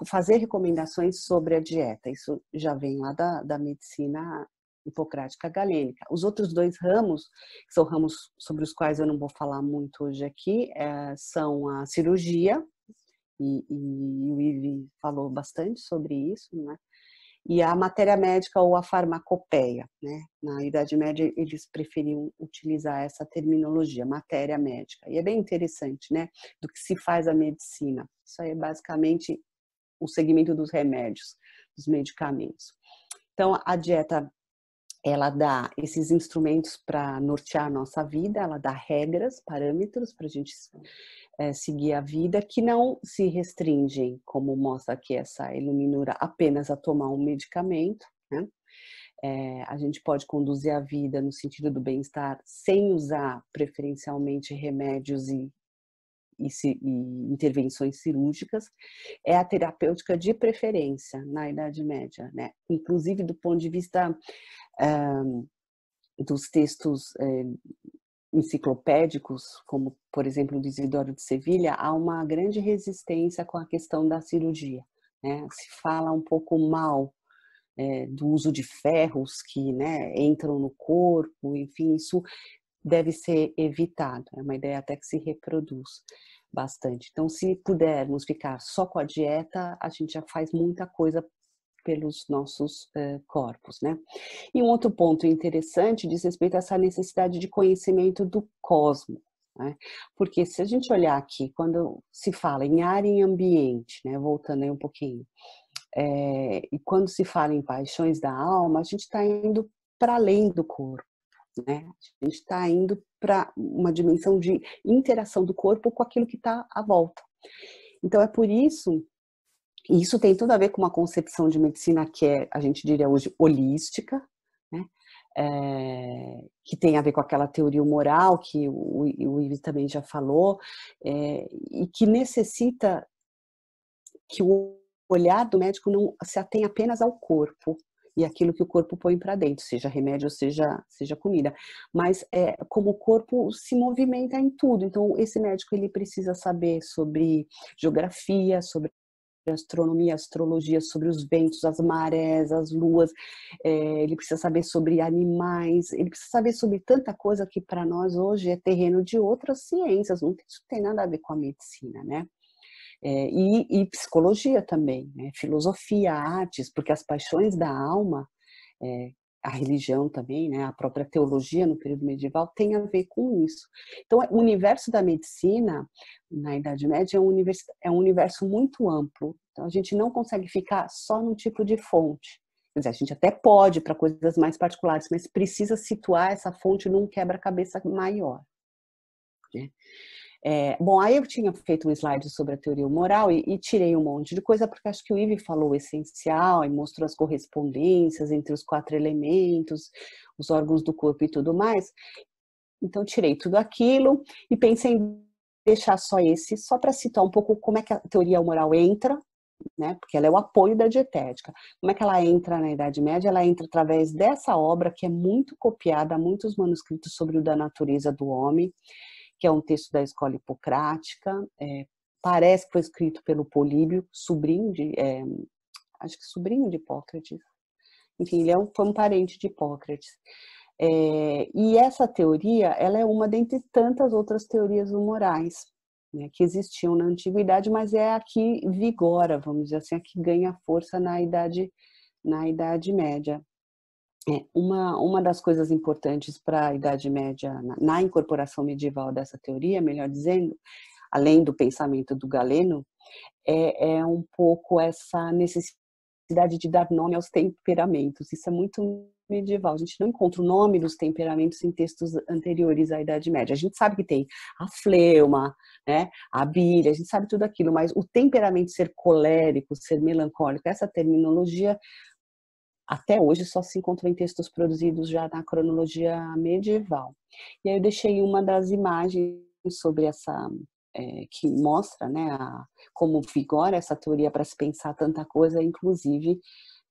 fazer recomendações sobre a dieta. Isso já vem lá da medicina hipocrática galênica. Os outros 2 ramos, que são ramos sobre os quais eu não vou falar muito hoje aqui, são a cirurgia, e o Ivi falou bastante sobre isso, né? E a matéria médica ou a farmacopeia, né? Na Idade Média eles preferiam utilizar essa terminologia, matéria médica. E é bem interessante, né? Do que se faz a medicina. Isso aí é basicamente o segmento dos remédios, dos medicamentos. Então, a dieta, ela dá esses instrumentos para nortear a nossa vida, ela dá regras, parâmetros para a gente seguir a vida, que não se restringem, como mostra aqui essa iluminura, apenas a tomar um medicamento, né? A gente pode conduzir a vida no sentido do bem-estar sem usar preferencialmente remédios e intervenções cirúrgicas. É a terapêutica de preferência na Idade Média, né? Inclusive do ponto de vista dos textos enciclopédicos, como, por exemplo, o de Isidoro de Sevilha, há uma grande resistência com a questão da cirurgia, né? Se fala um pouco mal do uso de ferros que, né, entram no corpo, enfim, isso deve ser evitado. É uma ideia até que se reproduz bastante. Então, se pudermos ficar só com a dieta, a gente já faz muita coisa pelos nossos corpos, né? E um outro ponto interessante diz respeito a essa necessidade de conhecimento do cosmos, né? Porque se a gente olhar aqui, quando se fala em ar e ambiente, né? Voltando aí um pouquinho, e quando se fala em paixões da alma, a gente está indo para além do corpo, né? A gente está indo para uma dimensão de interação do corpo com aquilo que está à volta. Então é por isso, e isso tem tudo a ver com uma concepção de medicina que é, a gente diria hoje, holística, né? Que tem a ver com aquela teoria humoral que o Ives também já falou, e que necessita que o olhar do médico não se atém apenas ao corpo e aquilo que o corpo põe para dentro, seja remédio, seja comida, mas como o corpo se movimenta em tudo. Então, esse médico ele precisa saber sobre geografia, sobre astronomia, astrologia, sobre os ventos, as marés, as luas, ele precisa saber sobre animais, ele precisa saber sobre tanta coisa que para nós hoje é terreno de outras ciências, isso não tem nada a ver com a medicina, né? E psicologia também, né? Filosofia, artes, porque as paixões da alma, a religião também, né? A própria teologia no período medieval tem a ver com isso. Então, o universo da medicina na Idade Média é um universo muito amplo. Então, a gente não consegue ficar só num tipo de fonte. Quer dizer, a gente até pode para coisas mais particulares, mas precisa situar essa fonte num quebra-cabeça maior, né? Bom, aí eu tinha feito um slide sobre a teoria moral e tirei um monte de coisa, porque acho que o Ive falou o essencial e mostrou as correspondências entre os 4 elementos, os órgãos do corpo e tudo mais. Então, tirei tudo aquilo e pensei em deixar só esse, só para citar um pouco como é que a teoria moral entra, né? Porque ela é o apoio da dietética. Como é que ela entra na Idade Média? Ela entra através dessa obra que é muito copiada, muitos manuscritos sobre o da natureza do homem, que é um texto da escola hipocrática, parece que foi escrito pelo Políbio, acho que sobrinho de Hipócrates. Enfim, ele foi um parente de Hipócrates. E essa teoria, ela é uma dentre tantas outras teorias morais, né, que existiam na antiguidade, mas é a que vigora, vamos dizer assim, a que ganha força na Idade Média. Uma das coisas importantes para a Idade Média, na incorporação medieval dessa teoria, melhor dizendo, além do pensamento do Galeno, é um pouco essa necessidade de dar nome aos temperamentos. Isso é muito medieval. A gente não encontra o nome dos temperamentos em textos anteriores à Idade Média. A gente sabe que tem a fleuma, né, a bile, a gente sabe tudo aquilo, mas o temperamento ser colérico, ser melancólico, essa terminologia até hoje só se encontrou em textos produzidos já na cronologia medieval. E aí eu deixei uma das imagens sobre essa, que mostra, né, como vigora essa teoria para se pensar tanta coisa, inclusive,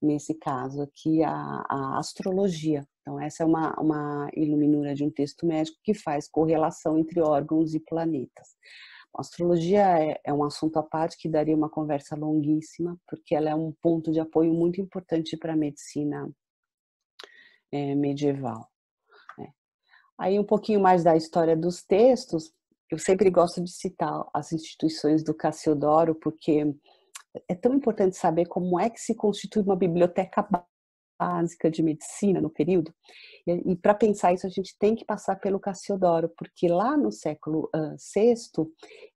nesse caso aqui, a astrologia. Então, essa é uma iluminura de um texto médico que faz correlação entre órgãos e planetas. A astrologia é um assunto à parte que daria uma conversa longuíssima, porque ela é um ponto de apoio muito importante para a medicina medieval, né? Aí um pouquinho mais da história dos textos, eu sempre gosto de citar as instituições do Cassiodoro, porque é tão importante saber como é que se constitui uma biblioteca básica de medicina no período. E para pensar isso, a gente tem que passar pelo Cassiodoro, porque lá no século VI,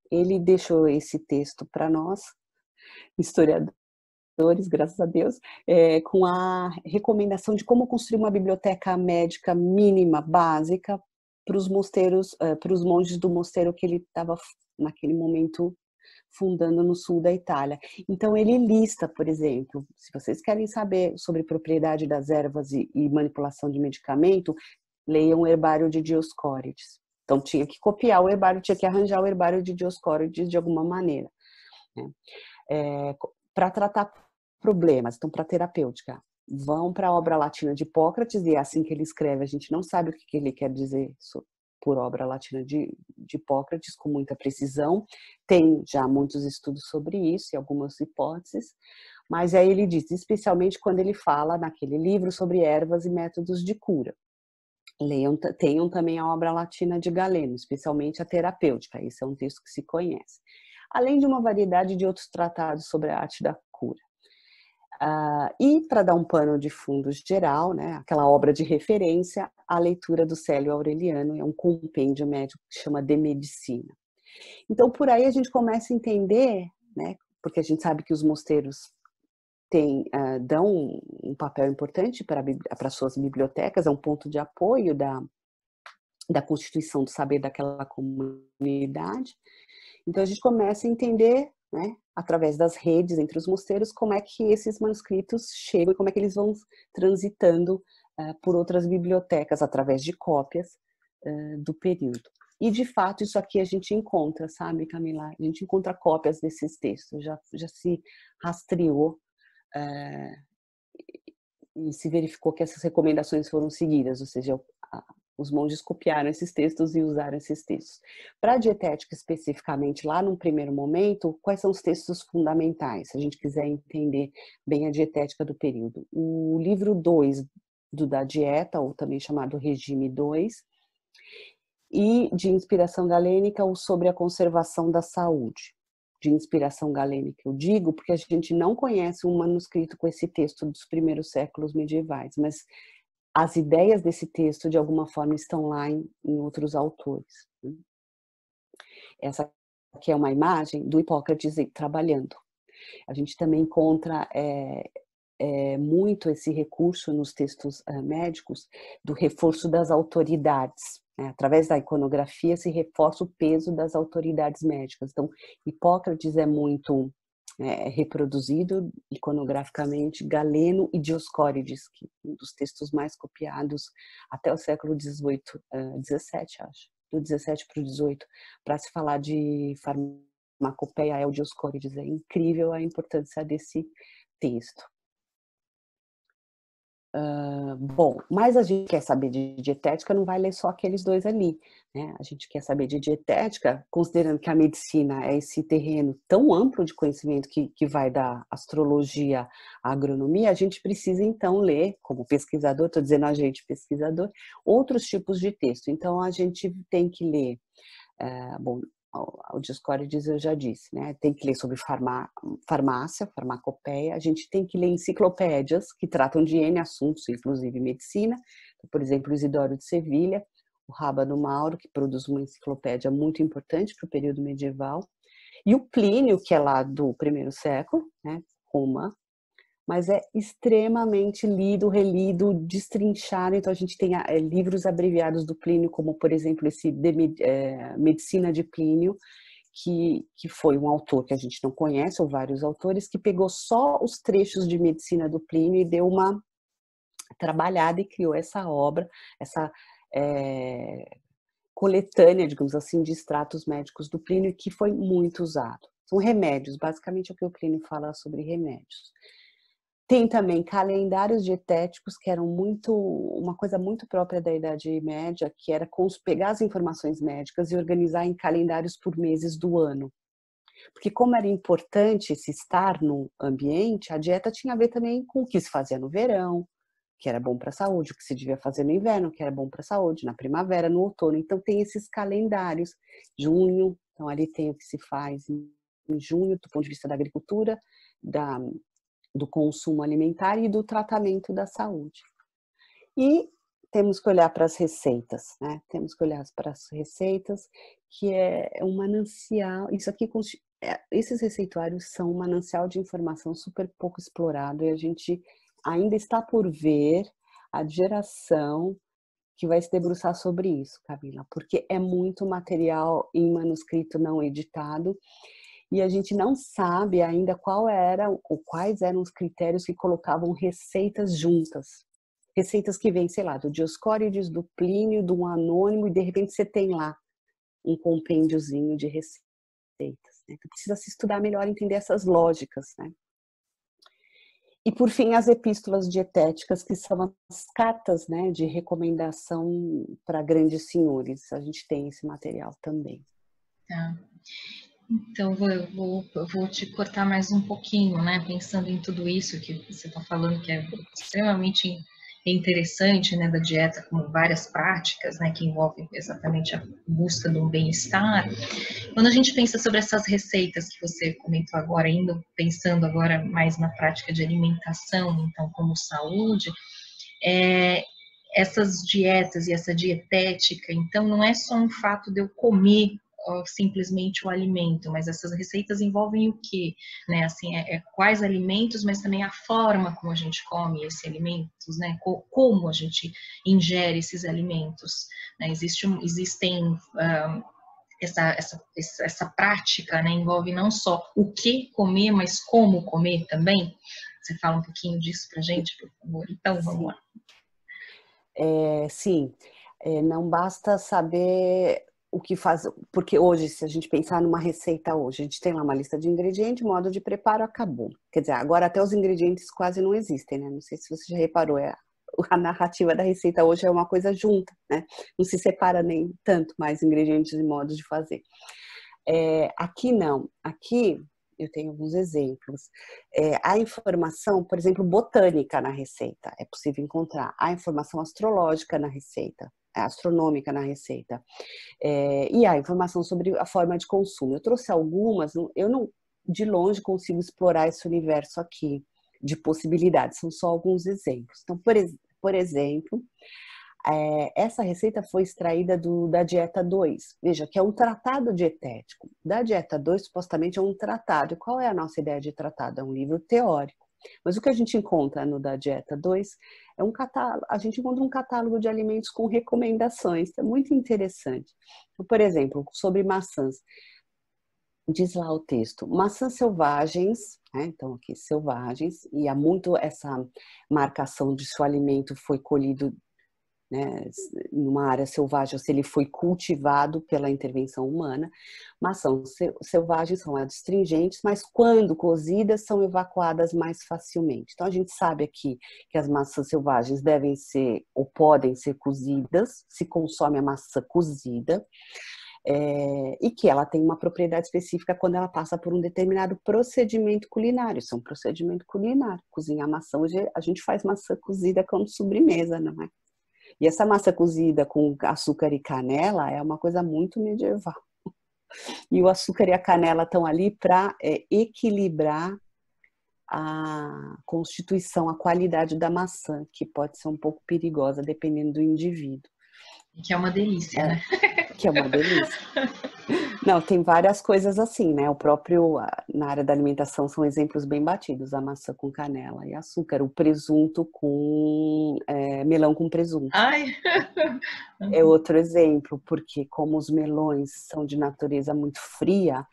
ele deixou esse texto para nós, historiadores, graças a Deus, com a recomendação de como construir uma biblioteca médica mínima, básica, para os mosteiros, para os monges do mosteiro que ele estava, naquele momento, fundando no sul da Itália. Então, ele lista, por exemplo, se vocês querem saber sobre propriedade das ervas e manipulação de medicamento, leiam o herbário de Dioscórides. Então, tinha que copiar o herbário, tinha que arranjar o herbário de Dioscórides de alguma maneira, né? Para tratar problemas, então, para terapêutica, vão para a obra latina de Hipócrates, e é assim que ele escreve, a gente não sabe o que ele quer dizer por obra latina de Hipócrates, com muita precisão. Tem já muitos estudos sobre isso e algumas hipóteses, mas aí ele diz, especialmente quando ele fala naquele livro sobre ervas e métodos de cura. Tenham também a obra latina de Galeno, especialmente a terapêutica, esse é um texto que se conhece. Além de uma variedade de outros tratados sobre a arte da cura. E para dar um pano de fundo geral, né, aquela obra de referência, a leitura do Célio Aureliano, é um compêndio médico que chama De Medicina. Então, por aí a gente começa a entender, né, porque a gente sabe que os mosteiros dão um papel importante para suas bibliotecas, é um ponto de apoio da constituição do saber daquela comunidade. Então, a gente começa a entender, né, através das redes entre os mosteiros, como é que esses manuscritos chegam e como é que eles vão transitando por outras bibliotecas, através de cópias do período. E, de fato, isso aqui a gente encontra, sabe, Camila? A gente encontra cópias desses textos, já se rastreou e se verificou que essas recomendações foram seguidas, ou seja, os monges copiaram esses textos e usaram esses textos. Para a dietética especificamente, lá num primeiro momento, quais são os textos fundamentais, se a gente quiser entender bem a dietética do período? O livro 2 da dieta, ou também chamado regime 2, e de inspiração galênica, o sobre a conservação da saúde. De inspiração galênica, eu digo, porque a gente não conhece um manuscrito com esse texto dos primeiros séculos medievais, mas as ideias desse texto, de alguma forma, estão lá em outros autores. Essa aqui é uma imagem do Hipócrates trabalhando. A gente também encontra muito esse recurso nos textos médicos do reforço das autoridades. Através da iconografia se reforça o peso das autoridades médicas. Então, Hipócrates é muito reproduzido iconograficamente, Galeno e Dioscórides, que um dos textos mais copiados até o século XVIII, XVII, acho, do XVII para o XVIII, para se falar de farmacopeia, é o Dioscórides. É incrível a importância desse texto. Bom, mas a gente quer saber de dietética, não vai ler só aqueles dois ali, né? A gente quer saber de dietética, considerando que a medicina é esse terreno tão amplo de conhecimento que vai da astrologia à agronomia, a gente precisa então ler, como pesquisador, estou dizendo a gente pesquisador, outros tipos de texto. Então a gente tem que ler, bom, o Dioscórides eu já disse, né? Tem que ler sobre farmácia, farmacopeia, a gente tem que ler enciclopédias que tratam de N assuntos, inclusive medicina, por exemplo, Isidoro de Sevilha, o Rábano Mauro, que produz uma enciclopédia muito importante para o período medieval, e o Plínio, que é lá do primeiro século, né? Roma, mas é extremamente lido, relido, destrinchado. Então a gente tem livros abreviados do Plínio, como por exemplo esse Medicina de Plínio, que foi um autor que a gente não conhece, ou vários autores, que pegou só os trechos de medicina do Plínio e deu uma trabalhada e criou essa obra, essa coletânea, digamos assim, de extratos médicos do Plínio, que foi muito usado. São remédios, basicamente é o que o Plínio fala sobre remédios. Tem também calendários dietéticos, que eram uma coisa muito própria da Idade Média, que era pegar as informações médicas e organizar em calendários por meses do ano. Porque como era importante se estar no ambiente, a dieta tinha a ver também com o que se fazia no verão, que era bom para a saúde, o que se devia fazer no inverno, que era bom para a saúde, na primavera, no outono. Então tem esses calendários. Junho, então ali tem o que se faz em junho, do ponto de vista da agricultura, do consumo alimentar e do tratamento da saúde. E temos que olhar para as receitas, né? Temos que olhar para as receitas, que é um manancial. Isso aqui, esses receituários são um manancial de informação super pouco explorado, e a gente ainda está por ver a geração que vai se debruçar sobre isso, Camila, porque é muito material em manuscrito não editado, e a gente não sabe ainda quais eram os critérios que colocavam receitas juntas. Receitas que vêm, sei lá, do Dioscórides, do Plínio, de um anônimo, e de repente você tem lá um compêndiozinho de receitas. Né? Então precisa se estudar melhor, entender essas lógicas, né? E, por fim, as epístolas dietéticas, que são as cartas, né, de recomendação para grandes senhores. A gente tem esse material também. Tá. Então, eu vou te cortar mais um pouquinho, né? Pensando em tudo isso que você está falando, que é extremamente interessante, né? Da dieta, como várias práticas, né? Que envolvem exatamente a busca do bem-estar. Quando a gente pensa sobre essas receitas que você comentou agora, indo pensando agora mais na prática de alimentação, então, como saúde, essas dietas e essa dietética, então, não é só um fato de eu comer simplesmente o alimento, mas essas receitas envolvem o quê? Né? Assim, quais alimentos, mas também a forma como a gente come esses alimentos, né? Como a gente ingere esses alimentos. Né? Existem essa prática, né? Envolve não só o que comer, mas como comer também. Você fala um pouquinho disso pra gente, por favor? Então, vamos lá. Sim, não basta saber o que faz, porque hoje, se a gente pensar numa receita hoje, a gente tem lá uma lista de ingredientes, modo de preparo, acabou. Quer dizer, agora até os ingredientes quase não existem, né? Não sei se você já reparou, a narrativa da receita hoje é uma coisa junta, né? Não se separa nem tanto mais ingredientes e modos de fazer. Aqui não, aqui eu tenho alguns exemplos. A informação, por exemplo, botânica na receita, é possível encontrar. A informação astrológica na receita, astronômica na receita. E a informação sobre a forma de consumo. Eu trouxe algumas, eu não de longe consigo explorar esse universo aqui de possibilidades, são só alguns exemplos. Então, por exemplo, essa receita foi extraída da dieta 2. Veja, que é um tratado dietético. Da dieta 2, supostamente, é um tratado. E qual é a nossa ideia de tratado? É um livro teórico. Mas o que a gente encontra no da dieta 2 é um catálogo. A gente encontra um catálogo de alimentos com recomendações. É muito interessante. Então, por exemplo, sobre maçãs. Diz lá o texto, maçãs selvagens, né? Então aqui selvagens, e há muito essa marcação de se o alimento foi colhido, né, numa área selvagem, ou se ele foi cultivado pela intervenção humana. Maçãs selvagens são adstringentes, mas quando cozidas são evacuadas mais facilmente. Então a gente sabe aqui que as maçãs selvagens devem ser ou podem ser cozidas, se consome a maçã cozida, e que ela tem uma propriedade específica quando ela passa por um determinado procedimento culinário. Isso é um procedimento culinário. Cozinhar maçã, hoje a gente faz maçã cozida como sobremesa, não é? E essa massa cozida com açúcar e canela é uma coisa muito medieval. E o açúcar e a canela estão ali para equilibrar a constituição, a qualidade da maçã, que pode ser um pouco perigosa dependendo do indivíduo. Que é uma delícia, né? Que é uma delícia. Não, tem várias coisas assim, né? O próprio, na área da alimentação, são exemplos bem batidos. A maçã com canela e açúcar. O presunto com... melão com presunto. Ai! É outro exemplo, porque como os melões são de natureza muito fria,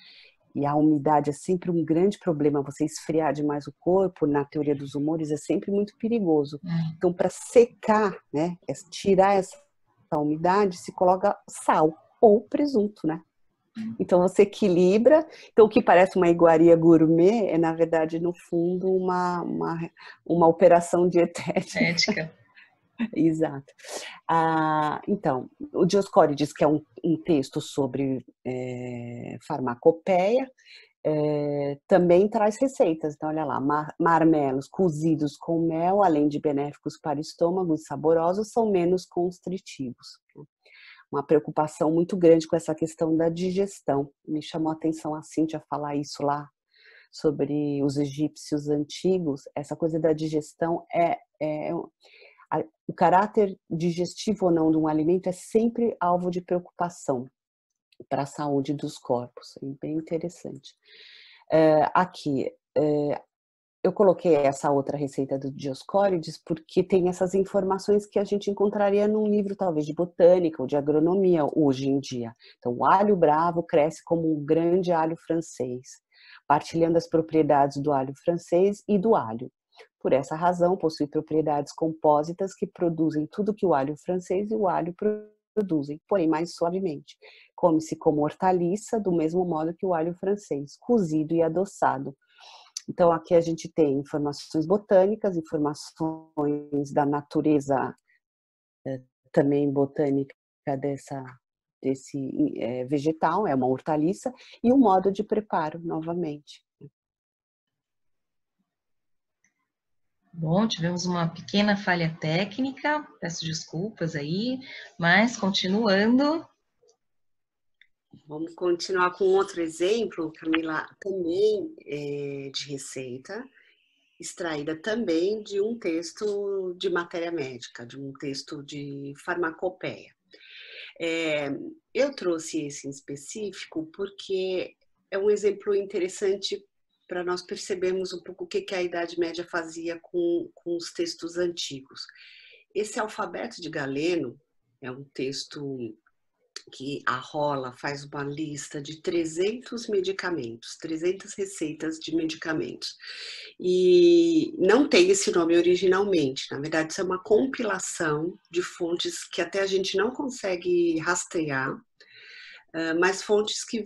e a umidade é sempre um grande problema, você esfriar demais o corpo, na teoria dos humores, é sempre muito perigoso. Então, para secar, né, tirar essa umidade, se coloca sal ou presunto, né? Então você equilibra. Então o que parece uma iguaria gourmet é, na verdade, no fundo, uma operação dietética. Ética. Exato. Então, o Dioscório diz que é um texto sobre farmacopeia, também traz receitas. Então, olha lá, marmelos cozidos com mel, além de benéficos para o estômago e saborosos, são menos constritivos. Uma preocupação muito grande com essa questão da digestão. Me chamou a atenção a Cíntia falar isso lá sobre os egípcios antigos. Essa coisa da digestão o caráter digestivo ou não de um alimento é sempre alvo de preocupação para a saúde dos corpos. É bem interessante. Aqui, eu coloquei essa outra receita do Dioscórides porque tem essas informações que a gente encontraria num livro talvez de botânica ou de agronomia hoje em dia. Então, o alho bravo cresce como um grande alho francês, partilhando as propriedades do alho francês e do alho. Por essa razão, possui propriedades compósitas que produzem tudo que o alho francês e o alho produzem, porém mais suavemente. Come-se como hortaliça, do mesmo modo que o alho francês, cozido e adoçado. Então, aqui a gente tem informações botânicas, informações da natureza também botânica desse vegetal, é uma hortaliça, e o modo de preparo, novamente. Bom, tivemos uma pequena falha técnica, peço desculpas aí, mas continuando. Vamos continuar com outro exemplo, Camila, também de receita, extraída também de um texto de matéria médica, de um texto de farmacopeia. Eu trouxe esse em específico porque é um exemplo interessante para nós percebermos um pouco o que a Idade Média fazia com os textos antigos. Esse alfabeto de Galeno é um texto que a Rolla faz uma lista de 300 medicamentos, 300 receitas de medicamentos. E não tem esse nome originalmente, na verdade isso é uma compilação de fontes que até a gente não consegue rastrear, mas fontes que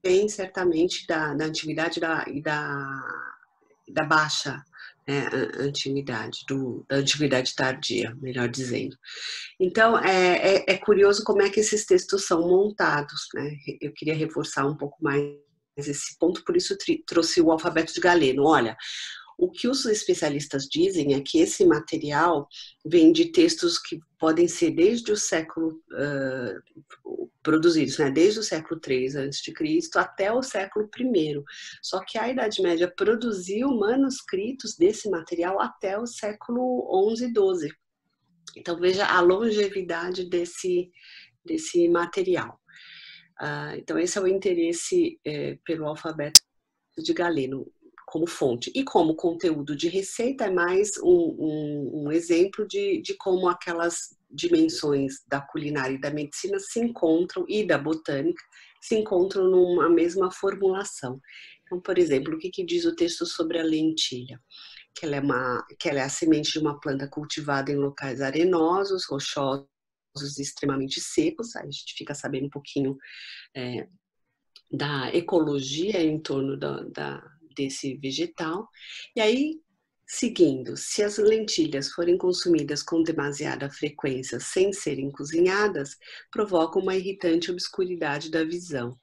vêm certamente da antiguidade e da baixa antiguidade, da antiguidade tardia, melhor dizendo. Então, é curioso como é que esses textos são montados, né? Eu queria reforçar um pouco mais esse ponto, por isso trouxe o alfabeto de Galeno. Olha, o que os especialistas dizem é que esse material vem de textos que podem ser desde o século produzidos, né? Desde o século III a.C. até o século I. Só que a Idade Média produziu manuscritos desse material até o século XI e XII. Então veja a longevidade desse material. Então esse é o interesse pelo alfabeto de Galeno como fonte. E como conteúdo de receita é mais um exemplo de como aquelas dimensões da culinária e da medicina se encontram, e da botânica, se encontram numa mesma formulação. Então, por exemplo, o que diz o texto sobre a lentilha? Que ela é a semente de uma planta cultivada em locais arenosos, rochosos e extremamente secos. Aí a gente fica sabendo um pouquinho da ecologia em torno desse vegetal. E aí, seguindo, se as lentilhas forem consumidas com demasiada frequência sem serem cozinhadas, provocam uma irritante obscuridade da visão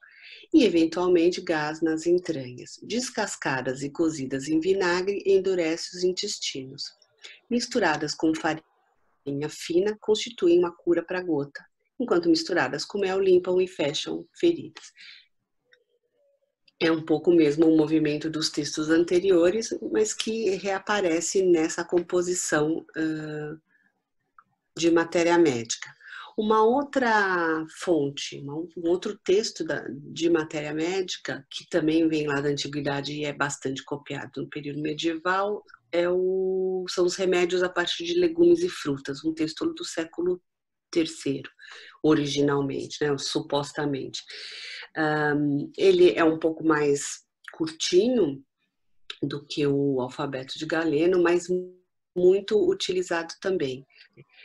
e, eventualmente, gás nas entranhas. Descascadas e cozidas em vinagre, endurece os intestinos. Misturadas com farinha fina, constituem uma cura para a gota, enquanto misturadas com mel limpam e fecham feridas. É um pouco mesmo o movimento dos textos anteriores, mas que reaparece nessa composição de matéria médica. Uma outra fonte, um outro texto de matéria médica, que também vem lá da antiguidade e é bastante copiado no período medieval, são os remédios a partir de legumes e frutas, um texto do século III, originalmente, né, supostamente. Ele é um pouco mais curtinho do que o alfabeto de Galeno, mas muito utilizado também.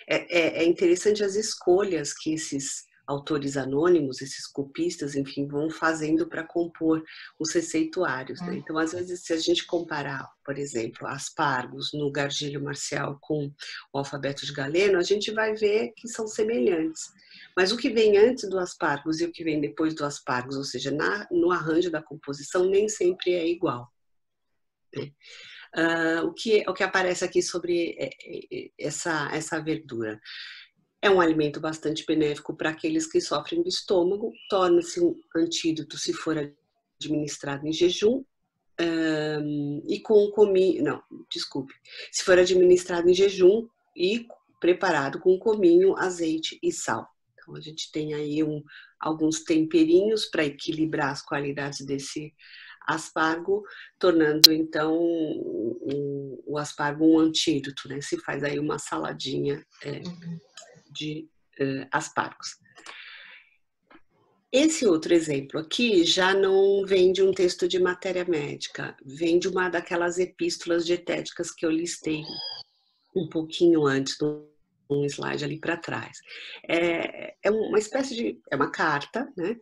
É interessante as escolhas que esses autores anônimos, esses copistas, enfim, vão fazendo para compor os receituários, né? Então, às vezes, se a gente comparar, por exemplo, aspargos no Gargíleo Marcial com o alfabeto de Galeno, a gente vai ver que são semelhantes. Mas o que vem antes do aspargos e o que vem depois do aspargos, ou seja, no arranjo da composição, nem sempre é igual, né? O que aparece aqui sobre essa verdura? É um alimento bastante benéfico para aqueles que sofrem do estômago, torna-se um antídoto se for administrado em jejum e com cominho, não, desculpe, se for administrado em jejum e preparado com cominho, azeite e sal. Então a gente tem aí alguns temperinhos para equilibrar as qualidades desse aspargo, tornando então o aspargo um antídoto, né? Se faz aí uma saladinha de aspargos. Esse outro exemplo aqui já não vem de um texto de matéria médica, vem de uma daquelas epístolas dietéticas que eu listei um pouquinho antes, num slide ali para trás. É uma espécie de... é uma carta, né?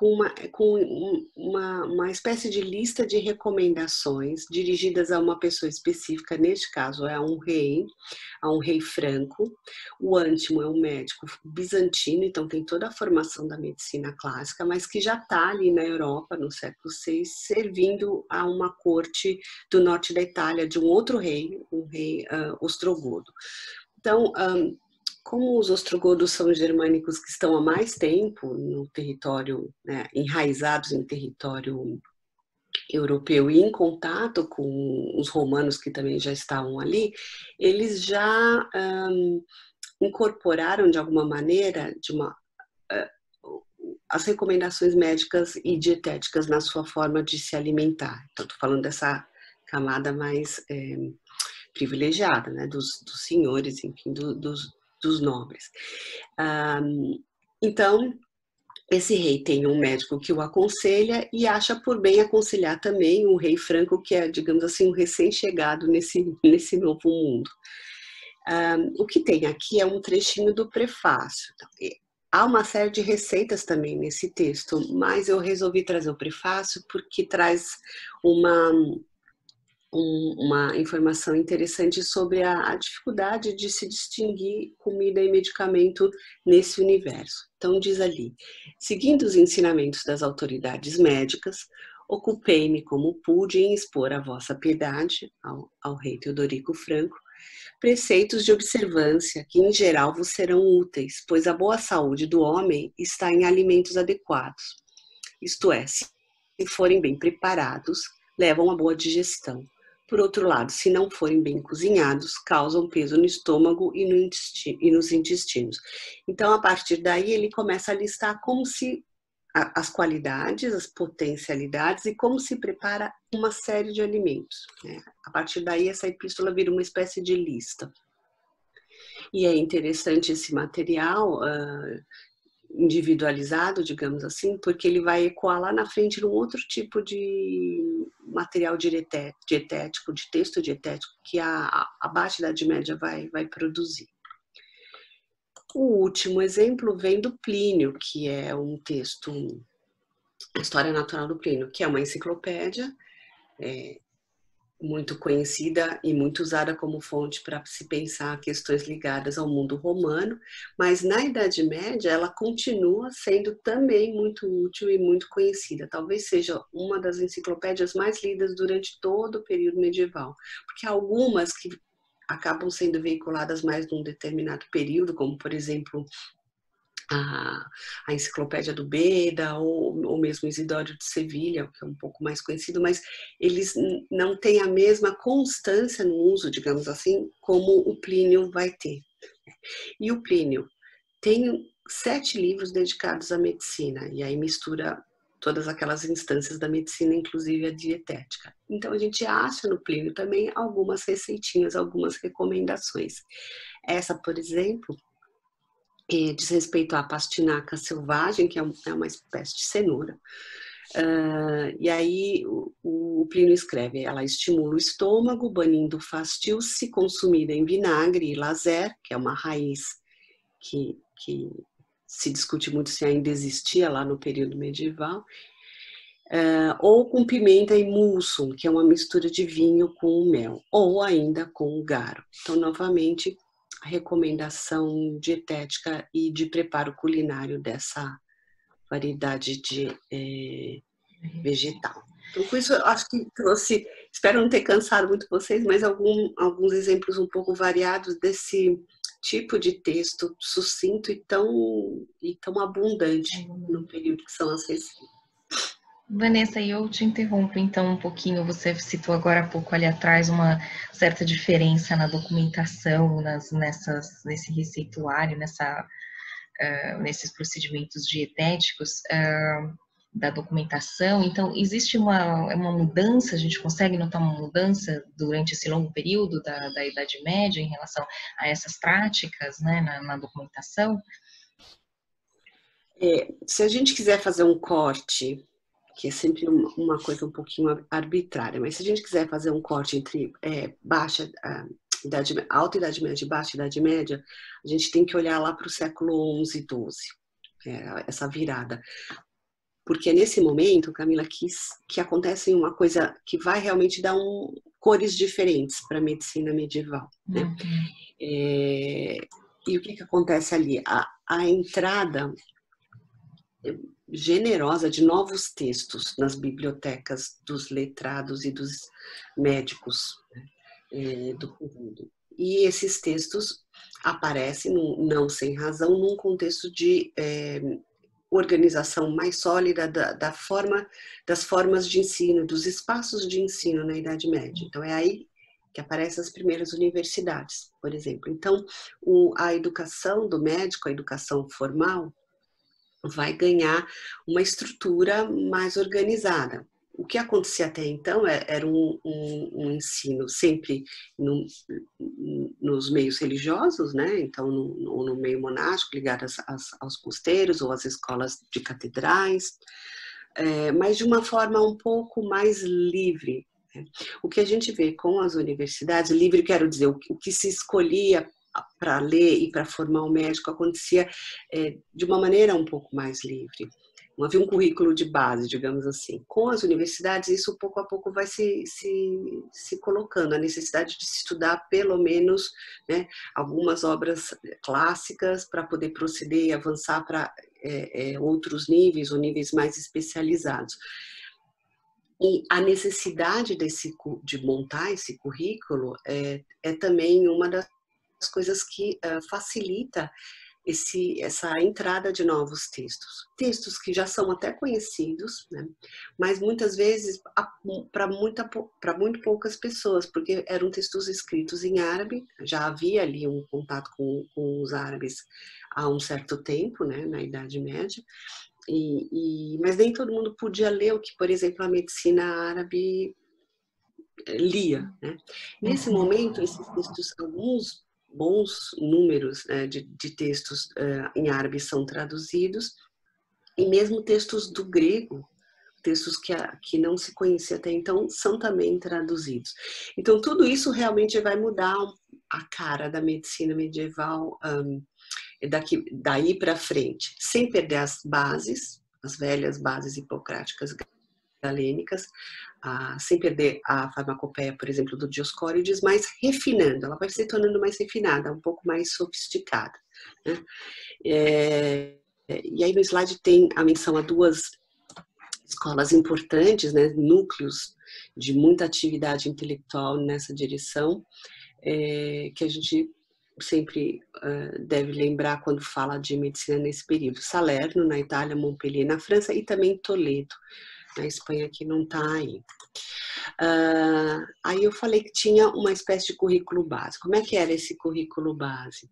uma espécie de lista de recomendações dirigidas a uma pessoa específica, neste caso é a um rei franco. O Antimo é um médico bizantino, então tem toda a formação da medicina clássica, mas que já está ali na Europa, no século VI, servindo a uma corte do norte da Itália, de um outro rei, um rei ostrogodo. Então, como os ostrogodos são germânicos que estão há mais tempo no território, né, enraizados em território europeu e em contato com os romanos que também já estavam ali, eles já incorporaram de alguma maneira as recomendações médicas e dietéticas na sua forma de se alimentar. Então, estou falando dessa camada mais privilegiada, né, dos senhores, enfim, dos nobres. Então, esse rei tem um médico que o aconselha e acha por bem aconselhar também um rei franco que é, digamos assim, um recém-chegado nesse novo mundo. O que tem aqui é um trechinho do prefácio. Então, há uma série de receitas também nesse texto, mas eu resolvi trazer o prefácio porque traz uma informação interessante sobre a dificuldade de se distinguir comida e medicamento nesse universo. Então diz ali, seguindo os ensinamentos das autoridades médicas, ocupei-me como pude em expor à vossa piedade, ao rei Teodorico Franco, preceitos de observância que em geral vos serão úteis, pois a boa saúde do homem está em alimentos adequados, isto é, se forem bem preparados, levam a boa digestão. Por outro lado, se não forem bem cozinhados, causam peso no estômago e nos intestinos. Então, a partir daí, ele começa a listar como se as qualidades, as potencialidades e como se prepara uma série de alimentos, né? A partir daí, essa epístola vira uma espécie de lista. E é interessante esse material individualizado, digamos assim, porque ele vai ecoar lá na frente num outro tipo de material dietético, de texto dietético, que a Baixa Idade Média vai produzir. O último exemplo vem do Plínio, que é um texto, a História Natural do Plínio, que é uma enciclopédia, muito conhecida e muito usada como fonte para se pensar questões ligadas ao mundo romano, mas na Idade Média ela continua sendo também muito útil e muito conhecida. Talvez seja uma das enciclopédias mais lidas durante todo o período medieval, porque há algumas que acabam sendo veiculadas mais num determinado período, como por exemplo a enciclopédia do Beda, ou mesmo Isidório de Sevilha, que é um pouco mais conhecido, mas eles não têm a mesma constância no uso, digamos assim, como o Plínio vai ter. E o Plínio tem 7 livros dedicados à medicina, e aí mistura todas aquelas instâncias da medicina, inclusive a dietética. Então a gente acha no Plínio também algumas receitinhas, algumas recomendações. Essa, por exemplo, diz respeito à pastinaca selvagem, que é uma espécie de cenoura. E aí o Plínio escreve, ela estimula o estômago, banindo o fastio, se consumida em vinagre e lazer, que é uma raiz que se discute muito se ainda existia lá no período medieval, ou com pimenta e mulsum, que é uma mistura de vinho com mel, ou ainda com garo. Então, novamente, a recomendação dietética e de preparo culinário dessa variedade de vegetal. Então, com isso, eu acho que trouxe, espero não ter cansado muito vocês, mas alguns exemplos um pouco variados desse tipo de texto sucinto e tão abundante no período que são acessíveis. Vanessa, eu te interrompo então um pouquinho. Você citou agora há pouco ali atrás uma certa diferença na documentação, nesse receituário, nesses procedimentos dietéticos da documentação. Então, existe uma mudança, a gente consegue notar uma mudança durante esse longo período da Idade Média em relação a essas práticas, né, na documentação? Se a gente quiser fazer um corte, que é sempre uma coisa um pouquinho arbitrária, mas se a gente quiser fazer um corte entre alta Idade Média e baixa Idade Média, a gente tem que olhar lá para o século XI e XII, essa virada. porque é nesse momento, Camila, que acontece uma coisa que vai realmente dar cores diferentes para a medicina medieval, né? E o que acontece ali? A entrada generosa de novos textos nas bibliotecas dos letrados e dos médicos, né, do mundo. E esses textos aparecem, não sem razão, num contexto de organização mais sólida das formas de ensino, dos espaços de ensino na Idade Média. Então, é aí que aparecem as primeiras universidades, por exemplo. Então, a educação do médico, a educação formal, vai ganhar uma estrutura mais organizada. O que acontecia até então era um ensino sempre nos meios religiosos, né? Então, no meio monástico, ligado aos mosteiros ou às escolas de catedrais, mas de uma forma um pouco mais livre. O que a gente vê com as universidades, livre quero dizer, o que se escolhia para ler e para formar um médico acontecia de uma maneira um pouco mais livre. Não havia um currículo de base, digamos assim. Com as universidades, isso pouco a pouco vai se colocando, a necessidade de se estudar pelo menos, né, algumas obras clássicas para poder proceder e avançar para outros níveis ou níveis mais especializados. E a necessidade de montar esse currículo é também uma das coisas que facilita essa entrada de novos textos que já são até conhecidos, né? Mas muitas vezes para muito poucas pessoas, porque eram textos escritos em árabe, já havia ali um contato com os árabes há um certo tempo, né, na Idade Média, mas nem todo mundo podia ler o que, por exemplo, a medicina árabe lia, né? Nesse momento, esses textos, alguns bons números de textos em árabe são traduzidos, e mesmo textos do grego, textos que não se conhecia até então, são também traduzidos. Então, tudo isso realmente vai mudar a cara da medicina medieval daí para frente, sem perder as velhas bases hipocráticas galênicas, sem perder a farmacopeia, por exemplo, do Dioscórides, mas refinando, ela vai se tornando mais refinada, um pouco mais sofisticada, né? E aí no slide tem a menção a duas escolas importantes, né, núcleos de muita atividade intelectual nessa direção, que a gente sempre deve lembrar quando fala de medicina nesse período. Salerno, na Itália, Montpellier, na França, e também Toledo, na Espanha, que não está aí. Aí eu falei que tinha uma espécie de currículo base. Como é que era esse currículo base?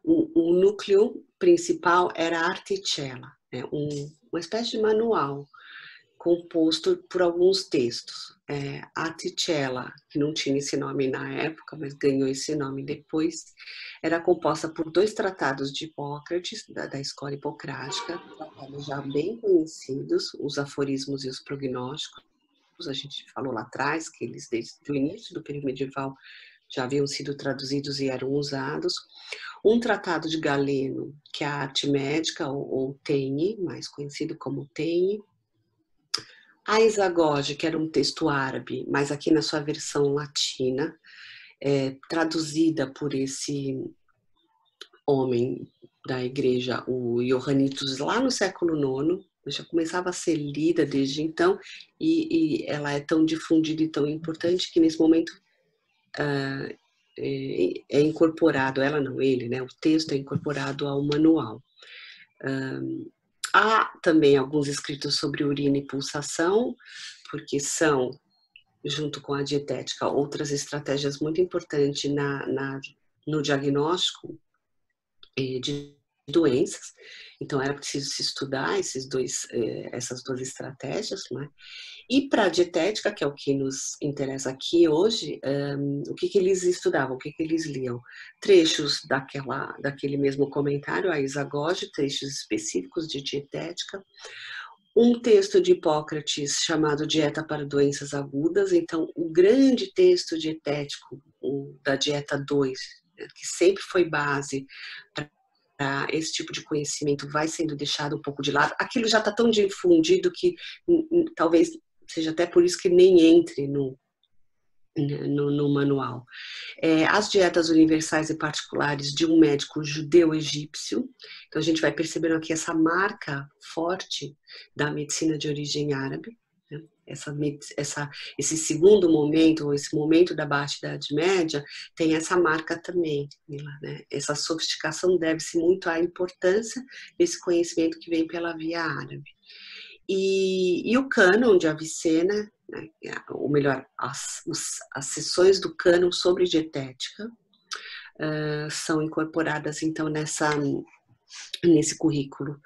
O núcleo principal era a Articella, né? Uma espécie de manual composto por alguns textos. A Articella, que não tinha esse nome na época, mas ganhou esse nome depois, era composta por 2 tratados de Hipócrates, da escola hipocrática, tratados já bem conhecidos, os aforismos e os prognósticos. A gente falou lá atrás que eles, desde o início do período medieval, já haviam sido traduzidos e eram usados. Um tratado de Galeno, que é a arte médica, ou Taine, mais conhecido como Taine. A Isagoge, que era um texto árabe, mas aqui na sua versão latina, traduzida por esse homem da igreja, o Iohannitus, lá no século IX, já começava a ser lida desde então, e ela é tão difundida e tão importante que nesse momento é incorporado, ela não, ele, né? O texto é incorporado ao manual. Há também alguns escritos sobre urina e pulsação, porque são, junto com a dietética, outras estratégias muito importantes no diagnóstico de doenças. Então, era preciso se estudar essas 2 estratégias, né? E para a dietética, que é o que nos interessa aqui hoje, o que eles estudavam, o que eles liam? Trechos daquele mesmo comentário, a Isagoge, trechos específicos de dietética, um texto de Hipócrates chamado Dieta para Doenças Agudas, então o grande texto dietético, da Dieta 2, que sempre foi base para esse tipo de conhecimento vai sendo deixado um pouco de lado. Aquilo já está tão difundido que talvez seja até por isso que nem entre no manual. As dietas universais e particulares de um médico judeu-egípcio. Então, a gente vai percebendo aqui essa marca forte da medicina de origem árabe. Né? Esse segundo momento, esse momento da Baixa Idade Média, tem essa marca também. Né? Essa sofisticação deve-se muito à importância desse conhecimento que vem pela via árabe. E o cânon de Avicena, né, ou melhor, as sessões do cânon sobre dietética são incorporadas então nesse currículo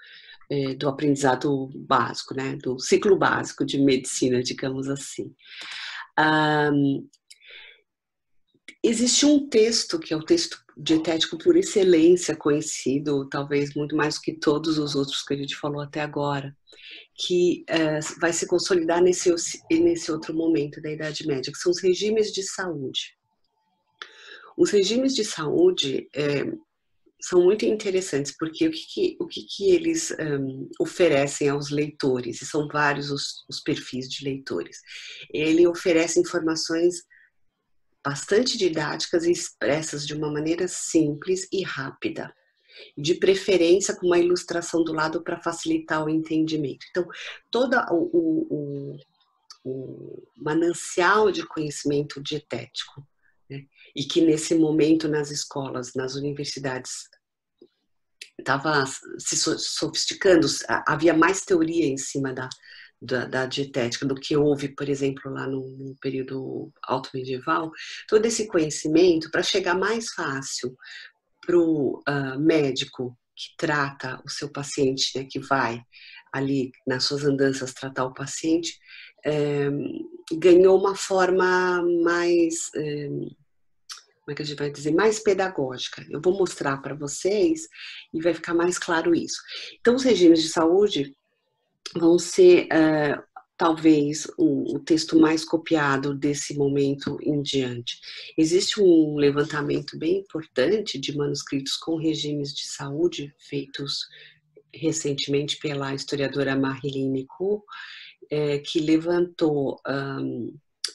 do aprendizado básico, né, do ciclo básico de medicina, digamos assim. Existe um texto, que é o texto dietético por excelência, conhecido talvez muito mais do que todos os outros que a gente falou até agora, que vai se consolidar nesse outro momento da Idade Média, que são os regimes de saúde. Os regimes de saúde são muito interessantes, porque o que eles oferecem aos leitores, e são vários os perfis de leitores. Ele oferece informações bastante didáticas e expressas de uma maneira simples e rápida. De preferência com uma ilustração do lado para facilitar o entendimento. Então, todo o manancial de conhecimento dietético, né, e que nesse momento nas escolas, nas universidades, estava se sofisticando, havia mais teoria em cima da dietética do que houve, por exemplo, lá no período alto-medieval. Todo esse conhecimento, para chegar mais fácil para o médico que trata o seu paciente, né, que vai ali nas suas andanças tratar o paciente, ganhou uma forma mais, como é que a gente vai dizer, mais pedagógica. Eu vou mostrar para vocês e vai ficar mais claro isso. Então, os regimes de saúde vão ser talvez o texto mais copiado desse momento em diante. Existe um levantamento bem importante de manuscritos com regimes de saúde feitos recentemente pela historiadora Marilyn Nicot, que levantou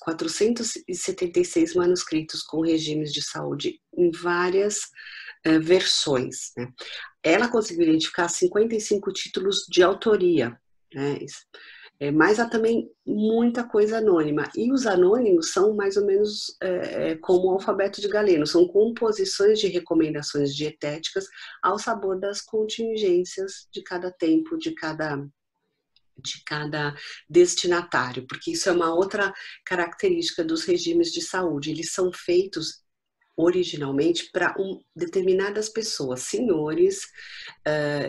476 manuscritos com regimes de saúde em várias versões. Né? Ela conseguiu identificar 55 títulos de autoria, né? Mas há também muita coisa anônima. E os anônimos são mais ou menos como o alfabeto de Galeno, são composições de recomendações dietéticas ao sabor das contingências de cada tempo, de cada destinatário, porque isso é uma outra característica dos regimes de saúde. Eles são feitos originalmente para determinadas pessoas, senhores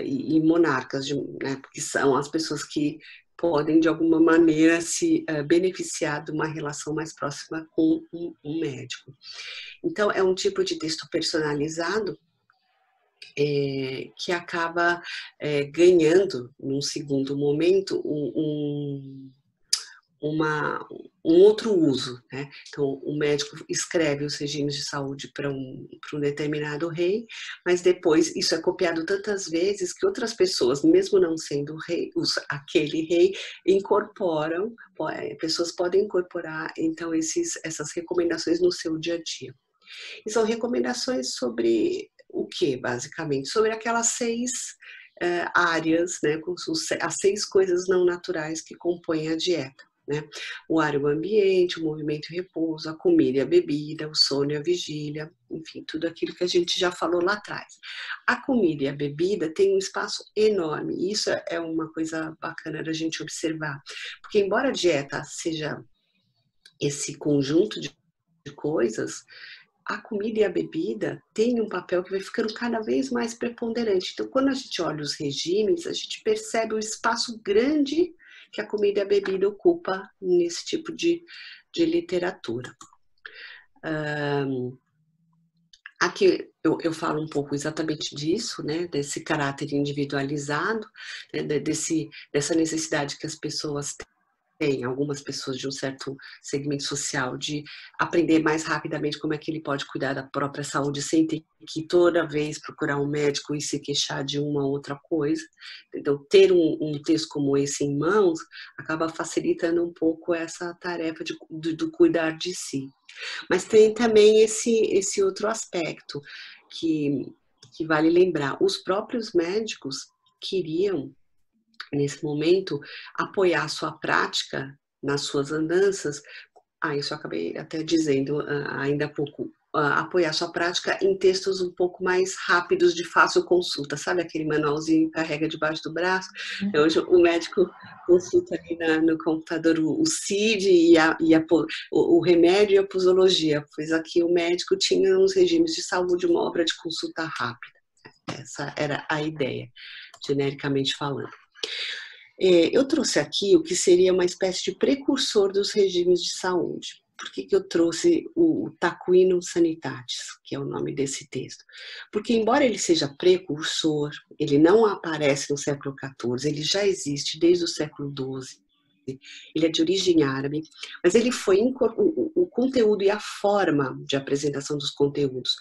e monarcas, né, porque são as pessoas que podem, de alguma maneira, se beneficiar de uma relação mais próxima com um médico. Então, é um tipo de texto personalizado que acaba ganhando, num segundo momento, um outro uso. Né? Então, o médico escreve os regimes de saúde para um determinado rei, mas depois isso é copiado tantas vezes que outras pessoas, mesmo não sendo rei, aquele rei, incorporam, pessoas podem incorporar, então, essas recomendações no seu dia a dia. E são recomendações sobre o que, basicamente? Sobre aquelas 6 áreas, né? As 6 coisas não naturais que compõem a dieta. Né? O ar e o ambiente, o movimento e o repouso, a comida e a bebida, o sono e a vigília, enfim, tudo aquilo que a gente já falou lá atrás. A comida e a bebida têm um espaço enorme, e isso é uma coisa bacana da gente observar, porque embora a dieta seja esse conjunto de coisas, a comida e a bebida têm um papel que vai ficando cada vez mais preponderante. Então, quando a gente olha os regimes, a gente percebe o espaço grande que a comida e a bebida ocupa nesse tipo de literatura. Aqui eu falo um pouco exatamente disso, né, desse caráter individualizado, né, dessa necessidade que as pessoas tem algumas pessoas de um certo segmento social de aprender mais rapidamente como é que ele pode cuidar da própria saúde sem ter que toda vez procurar um médico e se queixar de uma ou outra coisa. Então, ter um texto como esse em mãos acaba facilitando um pouco essa tarefa de cuidar de si. Mas tem também esse outro aspecto que vale lembrar. Os próprios médicos queriam, nesse momento, apoiar a sua prática nas suas andanças. Isso eu acabei até dizendo ainda há pouco. Apoiar sua prática em textos um pouco mais rápidos, de fácil consulta. Sabe aquele manualzinho que carrega debaixo do braço? Hoje o médico consulta ali no computador o CID o remédio e a posologia, pois aqui o médico tinha uns regimes de saúde, uma obra de consulta rápida. Essa era a ideia, genericamente falando. Eu trouxe aqui o que seria uma espécie de precursor dos regimes de saúde. Por que eu trouxe o Taquino Sanitatis, que é o nome desse texto? Porque, embora ele seja precursor, ele não aparece no século XIV, ele já existe desde o século XII, ele é de origem árabe, mas ele foi o conteúdo e a forma de apresentação dos conteúdos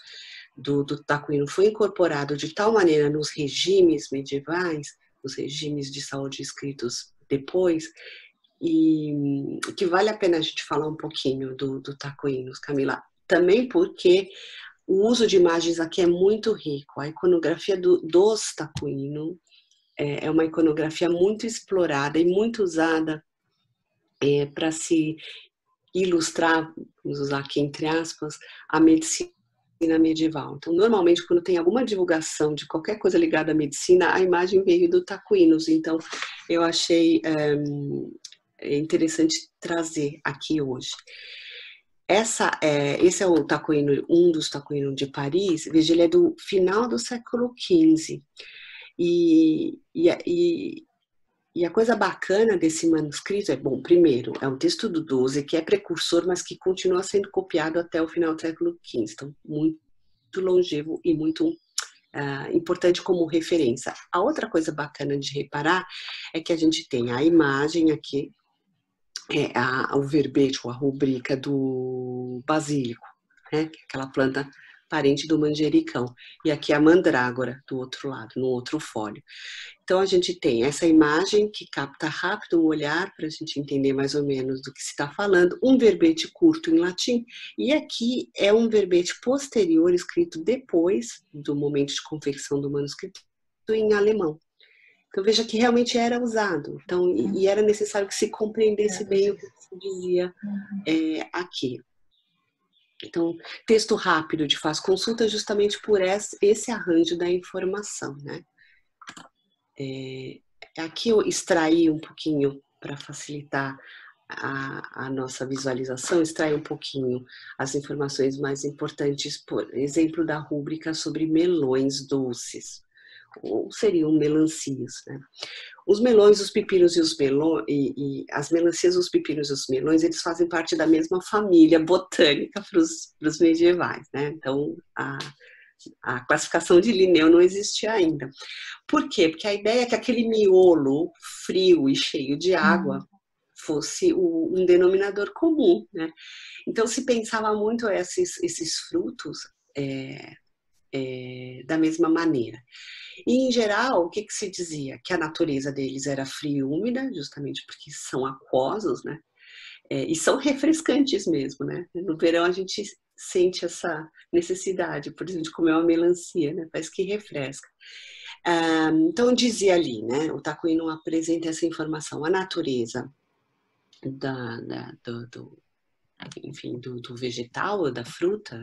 do Taquino foi incorporado de tal maneira nos regimes medievais, os regimes de saúde escritos depois, e que vale a pena a gente falar um pouquinho do Taquino, Camila. Também porque o uso de imagens aqui é muito rico. A iconografia dos Taquino é uma iconografia muito explorada e muito usada para se ilustrar, vamos usar aqui entre aspas, a medicina medieval. Então, normalmente, quando tem alguma divulgação de qualquer coisa ligada à medicina, a imagem veio do Taquinos. Então, eu achei interessante trazer aqui hoje. Esse é o Taquino, um dos Taquinos de Paris. Veja, ele é do final do século XV. E a coisa bacana desse manuscrito primeiro, é um texto do XII, que é precursor, mas que continua sendo copiado até o final do século XV. Então, muito longevo e muito importante como referência. A outra coisa bacana de reparar é que a gente tem a imagem aqui, o verbete, ou a rubrica do basílico, né? Que é aquela planta parente do manjericão. E aqui a mandrágora do outro lado, no outro folho. Então, a gente tem essa imagem que capta rápido o olhar, para a gente entender mais ou menos do que se está falando, um verbete curto em latim, e aqui é um verbete posterior, escrito depois do momento de confecção do manuscrito, em alemão. Então, veja que realmente era usado, então, e era necessário que se compreendesse bem o que se dizia aqui. Então, texto rápido de fácil consulta justamente por esse arranjo da informação, né? Aqui eu extraí um pouquinho, para facilitar a nossa visualização, extraí um pouquinho as informações mais importantes, por exemplo, da rúbrica sobre melões doces, ou seriam melancias, né? Os melões, os pepinos e as melancias, os pepinos e os melões, eles fazem parte da mesma família botânica para os medievais, né? Então, a classificação de Linneu não existia ainda. Por quê? Porque a ideia é que aquele miolo frio e cheio de água fosse um denominador comum, né? Então, se pensava muito esses frutos da mesma maneira. E, em geral, o que se dizia? Que a natureza deles era fria e úmida, justamente porque são aquosos, né? E são refrescantes mesmo, né? No verão a gente sente essa necessidade, por exemplo, de comer uma melancia, né? Parece que refresca. Então, dizia ali, né? O Taquino apresenta essa informação. A natureza do vegetal, da fruta,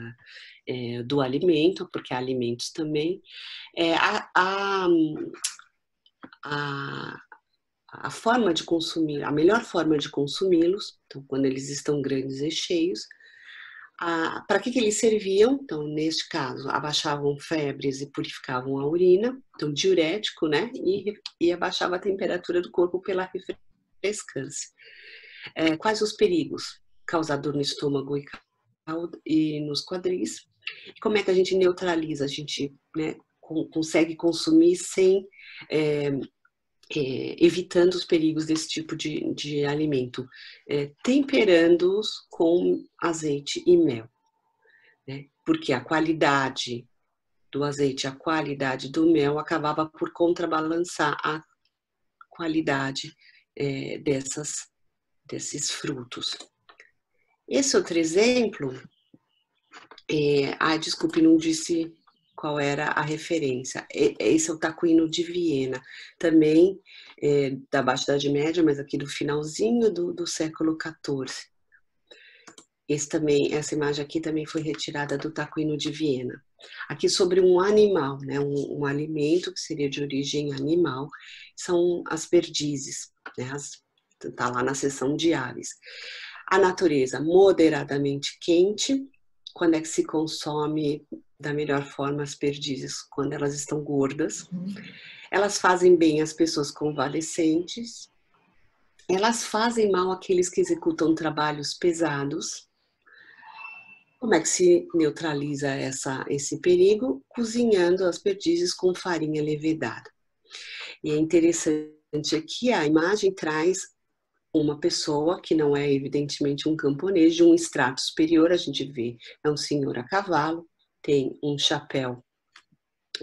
do alimento, porque há alimentos também, a forma de consumir, a melhor forma de consumi-los, então, quando eles estão grandes e cheios, para que eles serviam? Então, neste caso, abaixavam febres e purificavam a urina, então, diurético, né? E abaixava a temperatura do corpo pela refrescância. Quais os perigos? Causar dor no estômago e nos quadris. Como é que a gente neutraliza? A gente, né, consegue consumir sem evitando os perigos desse tipo de alimento, temperando-os com azeite e mel, né? Porque a qualidade do azeite, a qualidade do mel acabava por contrabalançar a qualidade desses frutos. Esse outro exemplo, desculpe, não disse qual era a referência. Esse é o taquino de Viena, também da Baixa Idade Média, mas aqui do finalzinho do século XIV. Essa imagem aqui também foi retirada do taquino de Viena. Aqui sobre um animal, né, um alimento que seria de origem animal, são as perdizes, né, tá lá na seção de aves. A natureza moderadamente quente, quando é que se consome da melhor forma as perdizes? Quando elas estão gordas. Elas fazem bem as pessoas convalescentes, elas fazem mal àqueles que executam trabalhos pesados. Como é que se neutraliza esse perigo? Cozinhando as perdizes com farinha levedada. E é interessante aqui, a imagem traz uma pessoa que não é evidentemente um camponês, de um estrato superior, a gente vê, é um senhor a cavalo, tem um chapéu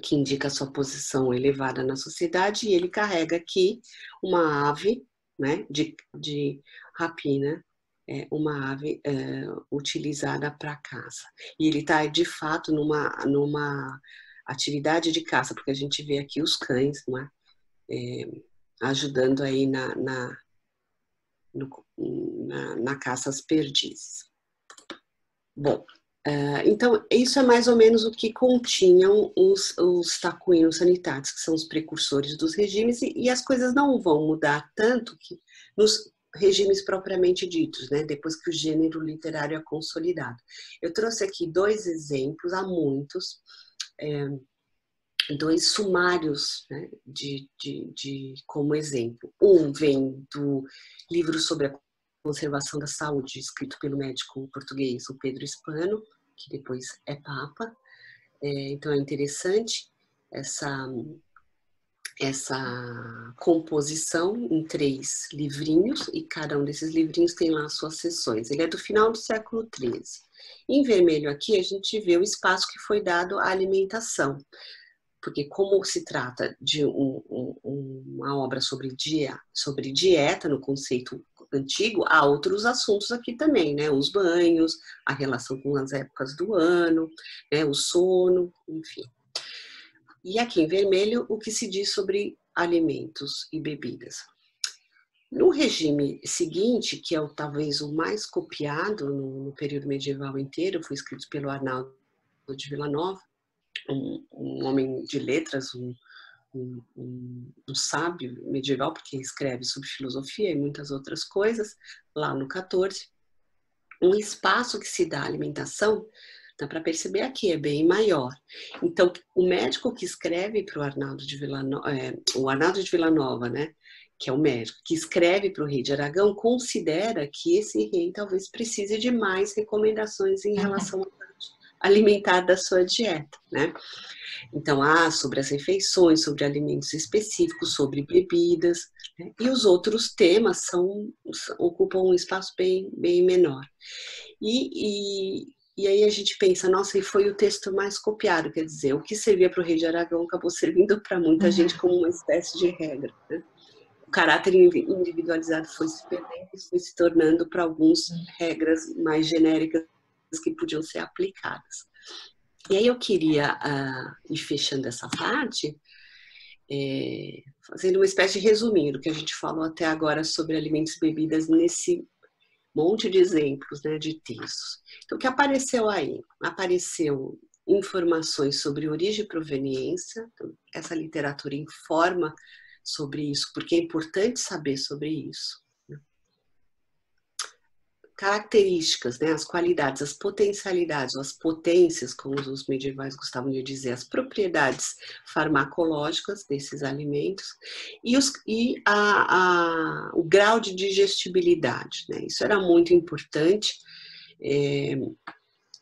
que indica a sua posição elevada na sociedade, e ele carrega aqui uma ave, né, de rapina, uma ave utilizada para caça. E ele está, de fato, numa atividade de caça, porque a gente vê aqui os cães, não é? Ajudando aí na caça às perdizes. Bom, então isso é mais ou menos o que continham os taquinos sanitários, que são os precursores dos regimes, e as coisas não vão mudar tanto que nos regimes propriamente ditos, né, depois que o gênero literário é consolidado. Eu trouxe aqui 2 exemplos, há muitos, 2 sumários, né, como exemplo. Um vem do livro sobre a conservação da saúde, escrito pelo médico português, o Pedro Spano, que depois é papa. Então é interessante essa composição em 3 livrinhos, e cada um desses livrinhos tem lá as suas seções. Ele é do final do século XIII. Em vermelho aqui a gente vê o espaço que foi dado à alimentação, porque como se trata de uma obra sobre dieta, no conceito antigo, há outros assuntos aqui também, né? Os banhos, a relação com as épocas do ano, né? O sono, enfim. E aqui em vermelho, o que se diz sobre alimentos e bebidas. No regime seguinte, que é talvez o mais copiado no período medieval inteiro, foi escrito pelo Arnaldo de Villanova, um homem de letras, um sábio medieval, porque escreve sobre filosofia e muitas outras coisas, lá no 14, um espaço que se dá à alimentação, dá para perceber aqui, é bem maior. Então, o médico que escreve para o Arnaldo de Villanova, né, que é o médico, que escreve para o rei de Aragão, considera que esse rei talvez precise de mais recomendações em relação ao alimentar da sua dieta, né? Então, sobre as refeições, sobre alimentos específicos, sobre bebidas, né? E os outros temas ocupam um espaço bem menor. E aí a gente pensa, nossa, e foi o texto mais copiado, quer dizer, o que servia para o rei de Aragão acabou servindo para muita gente como uma espécie de regra, né? O caráter individualizado foi se perdendo e foi se tornando para alguns regras mais genéricas que podiam ser aplicadas. E aí eu queria ir fechando essa parte, fazendo uma espécie de resuminho do que a gente falou até agora sobre alimentos e bebidas nesse monte de exemplos, né, de textos. Então, o que apareceu aí? Apareceu informações sobre origem e proveniência, então, essa literatura informa sobre isso, porque é importante saber sobre isso. Características, né, as qualidades, as potencialidades, as potências, como os medievais gostavam de dizer, as propriedades farmacológicas desses alimentos e o grau de digestibilidade, né? Isso era muito importante.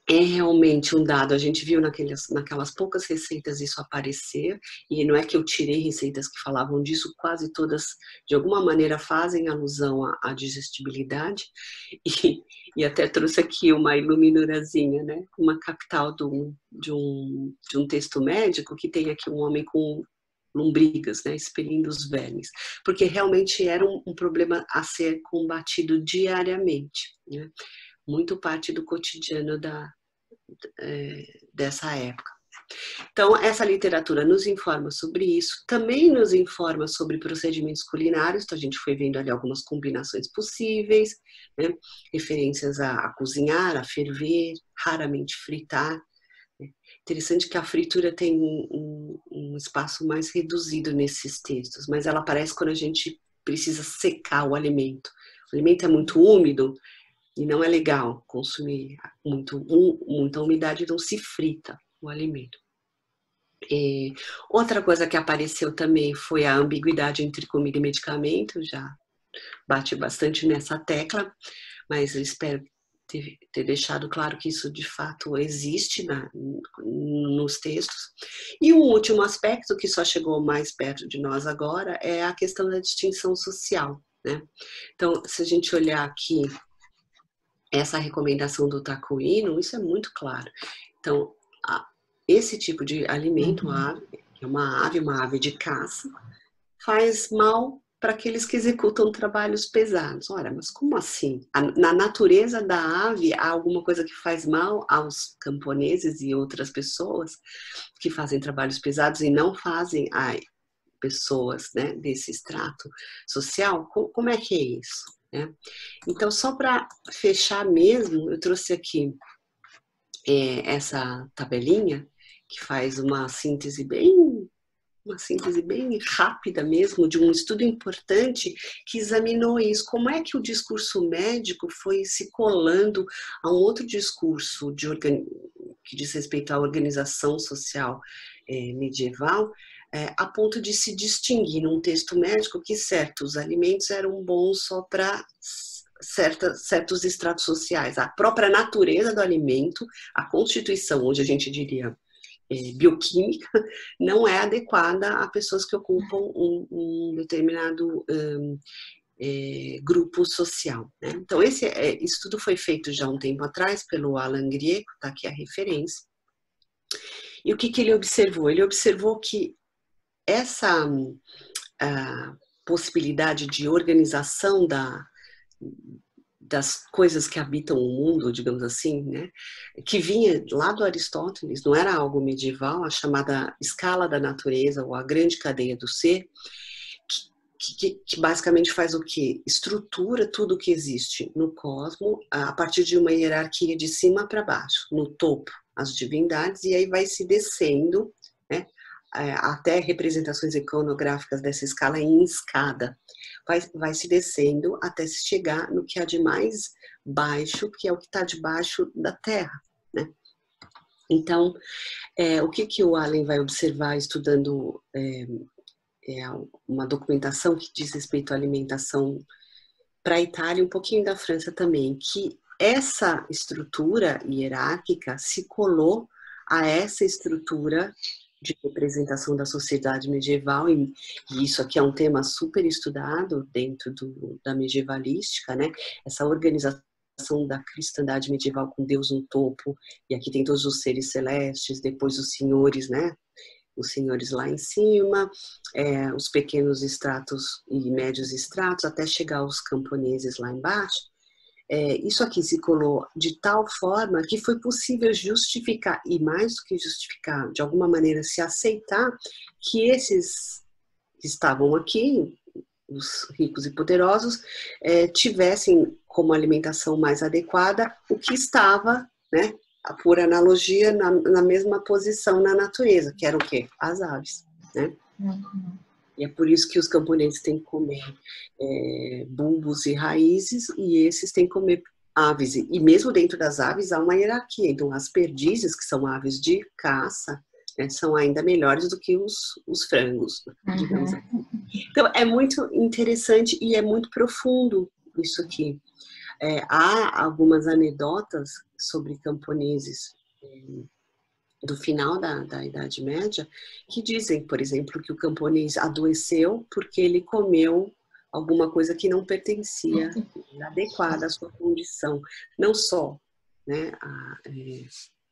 É realmente um dado, a gente viu naquelas poucas receitas isso aparecer, e não é que eu tirei receitas que falavam disso, quase todas, de alguma maneira, fazem alusão à digestibilidade, e, e até trouxe aqui uma iluminurazinha, né? Uma capital de um texto médico, que tem aqui um homem com lombrigas, né? Expelindo os vermes, porque realmente era um problema a ser combatido diariamente, né? Muito parte do cotidiano dessa época. Então, essa literatura nos informa sobre isso, também nos informa sobre procedimentos culinários, então a gente foi vendo ali algumas combinações possíveis, né? Referências a cozinhar, a ferver, raramente fritar. Né? Interessante que a fritura tem um espaço mais reduzido nesses textos, mas ela aparece quando a gente precisa secar o alimento. O alimento é muito úmido, e não é legal consumir muita umidade, então se frita o alimento. E outra coisa que apareceu também foi a ambiguidade entre comida e medicamento, já bate bastante nessa tecla, mas eu espero ter deixado claro que isso de fato existe nos textos. E um último aspecto que só chegou mais perto de nós agora é a questão da distinção social, né? Então, se a gente olhar aqui essa recomendação do Taco Ino, isso é muito claro. Então, esse tipo de alimento, que é uma ave de caça, faz mal para aqueles que executam trabalhos pesados. Ora, mas como assim? Na natureza da ave, há alguma coisa que faz mal aos camponeses e outras pessoas que fazem trabalhos pesados e não fazem a pessoas, né, desse extrato social? Como é que é isso? Né? Então, só para fechar mesmo, eu trouxe aqui essa tabelinha que faz uma síntese bem rápida mesmo de um estudo importante que examinou isso. Como é que o discurso médico foi se colando a um outro discurso que diz respeito à organização social medieval, a ponto de se distinguir num texto médico que certos alimentos eram bons só para certos estratos sociais. A própria natureza do alimento, a constituição, hoje a gente diria bioquímica, não é adequada a pessoas que ocupam um determinado grupo social. Né? Então, esse estudo foi feito já há um tempo atrás pelo Alan Grieco, está aqui a referência. E o que ele observou? Ele observou que essa possibilidade de organização das coisas que habitam o mundo, digamos assim, né, que vinha lá do Aristóteles, não era algo medieval, a chamada escala da natureza, ou a grande cadeia do ser, que basicamente faz o quê? Estrutura tudo o que existe no cosmos a partir de uma hierarquia de cima para baixo. No topo, as divindades, e aí vai se descendo, né, até representações iconográficas dessa escala em escada. Vai se descendo até se chegar no que há de mais baixo, que é o que está debaixo da terra, né? Então, o que o Allen vai observar estudando uma documentação que diz respeito à alimentação para a Itália e um pouquinho da França também, que essa estrutura hierárquica se colou a essa estrutura de representação da sociedade medieval, e isso aqui é um tema super estudado dentro da medievalística, né? Essa organização da cristandade medieval com Deus no topo, e aqui tem todos os seres celestes, depois os senhores, né? Os senhores lá em cima, os pequenos estratos e médios estratos, até chegar aos camponeses lá embaixo. Isso aqui se colou de tal forma que foi possível justificar, e mais do que justificar, de alguma maneira se aceitar que esses que estavam aqui, os ricos e poderosos, tivessem como alimentação mais adequada o que estava, né, por analogia, na mesma posição na natureza, que era o quê? As aves, né? Uhum. E é por isso que os camponeses têm que comer bulbos e raízes, e esses têm que comer aves. E mesmo dentro das aves há uma hierarquia. Então, as perdizes, que são aves de caça, né, são ainda melhores do que os frangos, digamos assim. Então, é muito interessante e é muito profundo isso aqui. Há algumas anedotas sobre camponeses do final da Idade Média que dizem, por exemplo, que o camponês adoeceu porque ele comeu alguma coisa que não pertencia, adequada à sua condição. Não só, né, a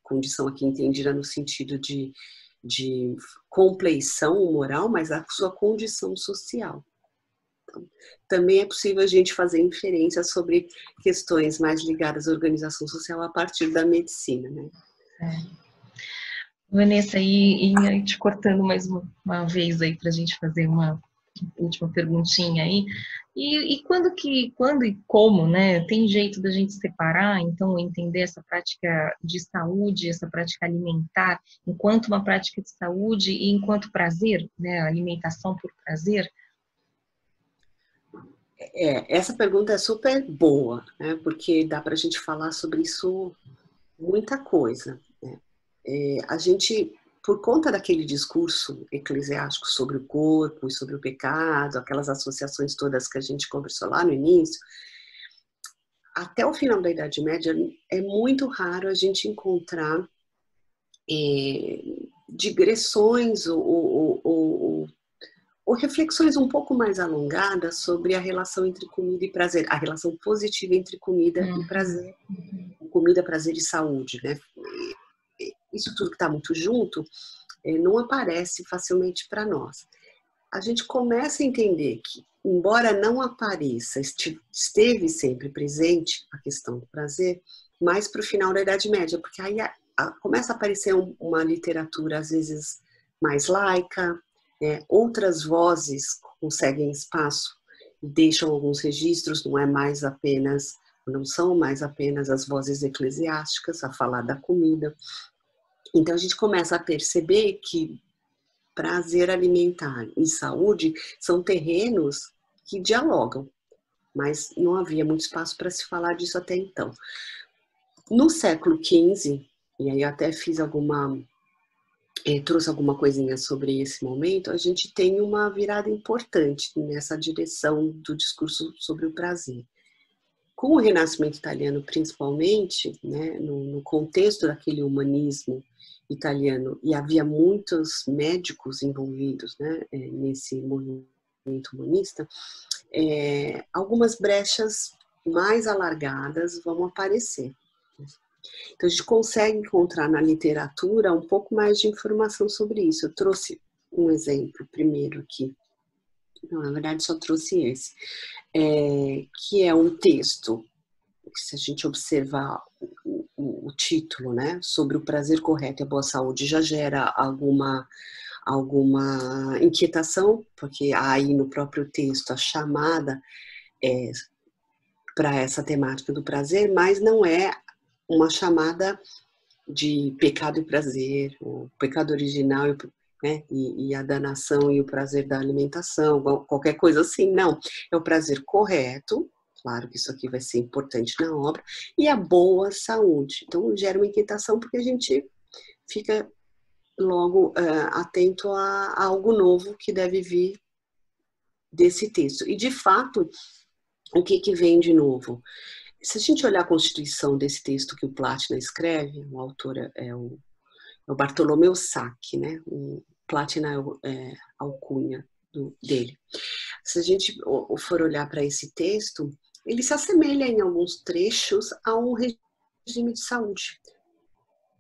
condição aqui entendida no sentido de compleição moral, mas a sua condição social. Então, também é possível a gente fazer inferência sobre questões mais ligadas à organização social a partir da medicina, né? Vanessa, e te cortando mais uma vez aí para a gente fazer uma última perguntinha aí. E quando e como, né? Tem jeito da gente separar, então, entender essa prática de saúde, essa prática alimentar, enquanto uma prática de saúde e enquanto prazer, né? Alimentação por prazer? Essa pergunta é super boa, né? Porque dá para a gente falar sobre isso muita coisa, né? A gente, por conta daquele discurso eclesiástico sobre o corpo e sobre o pecado, aquelas associações todas que a gente conversou lá no início, até o final da Idade Média é muito raro a gente encontrar digressões ou reflexões um pouco mais alongadas sobre a relação entre comida e prazer, a relação positiva entre comida e prazer, comida, prazer e saúde, né? Isso tudo que está muito junto não aparece facilmente para nós. A gente começa a entender que, embora não apareça, esteve sempre presente a questão do prazer, mais para o final da Idade Média, porque aí começa a aparecer uma literatura, às vezes, mais laica, outras vozes conseguem espaço e deixam alguns registros, não são mais apenas as vozes eclesiásticas a falar da comida. Então a gente começa a perceber que prazer alimentar e saúde são terrenos que dialogam, mas não havia muito espaço para se falar disso até então. No século XV, e aí eu até trouxe alguma coisinha sobre esse momento, a gente tem uma virada importante nessa direção do discurso sobre o prazer. Com o Renascimento italiano, principalmente, né, no contexto daquele humanismo italiano, e havia muitos médicos envolvidos, né, nesse movimento humanista, algumas brechas mais alargadas vão aparecer. Então, a gente consegue encontrar na literatura um pouco mais de informação sobre isso. Eu trouxe um exemplo primeiro aqui. Não, na verdade, só trouxe esse. Que é um texto, que se a gente observar o título, né, sobre o prazer correto e a boa saúde, já gera alguma inquietação, porque há aí no próprio texto a chamada para essa temática do prazer, mas não é uma chamada de pecado e prazer, o pecado original, né, e a danação e o prazer da alimentação, qualquer coisa assim, não. É o prazer correto, claro que isso aqui vai ser importante na obra, e a boa saúde. Então, gera uma inquietação porque a gente fica logo atento a algo novo que deve vir desse texto. E, de fato, o que vem de novo? Se a gente olhar a constituição desse texto que o Platina escreve, o autor é o Bartolomeu Sacchi, né? O Platina é a alcunha dele. Se a gente for olhar para esse texto, ele se assemelha em alguns trechos a um regime de saúde.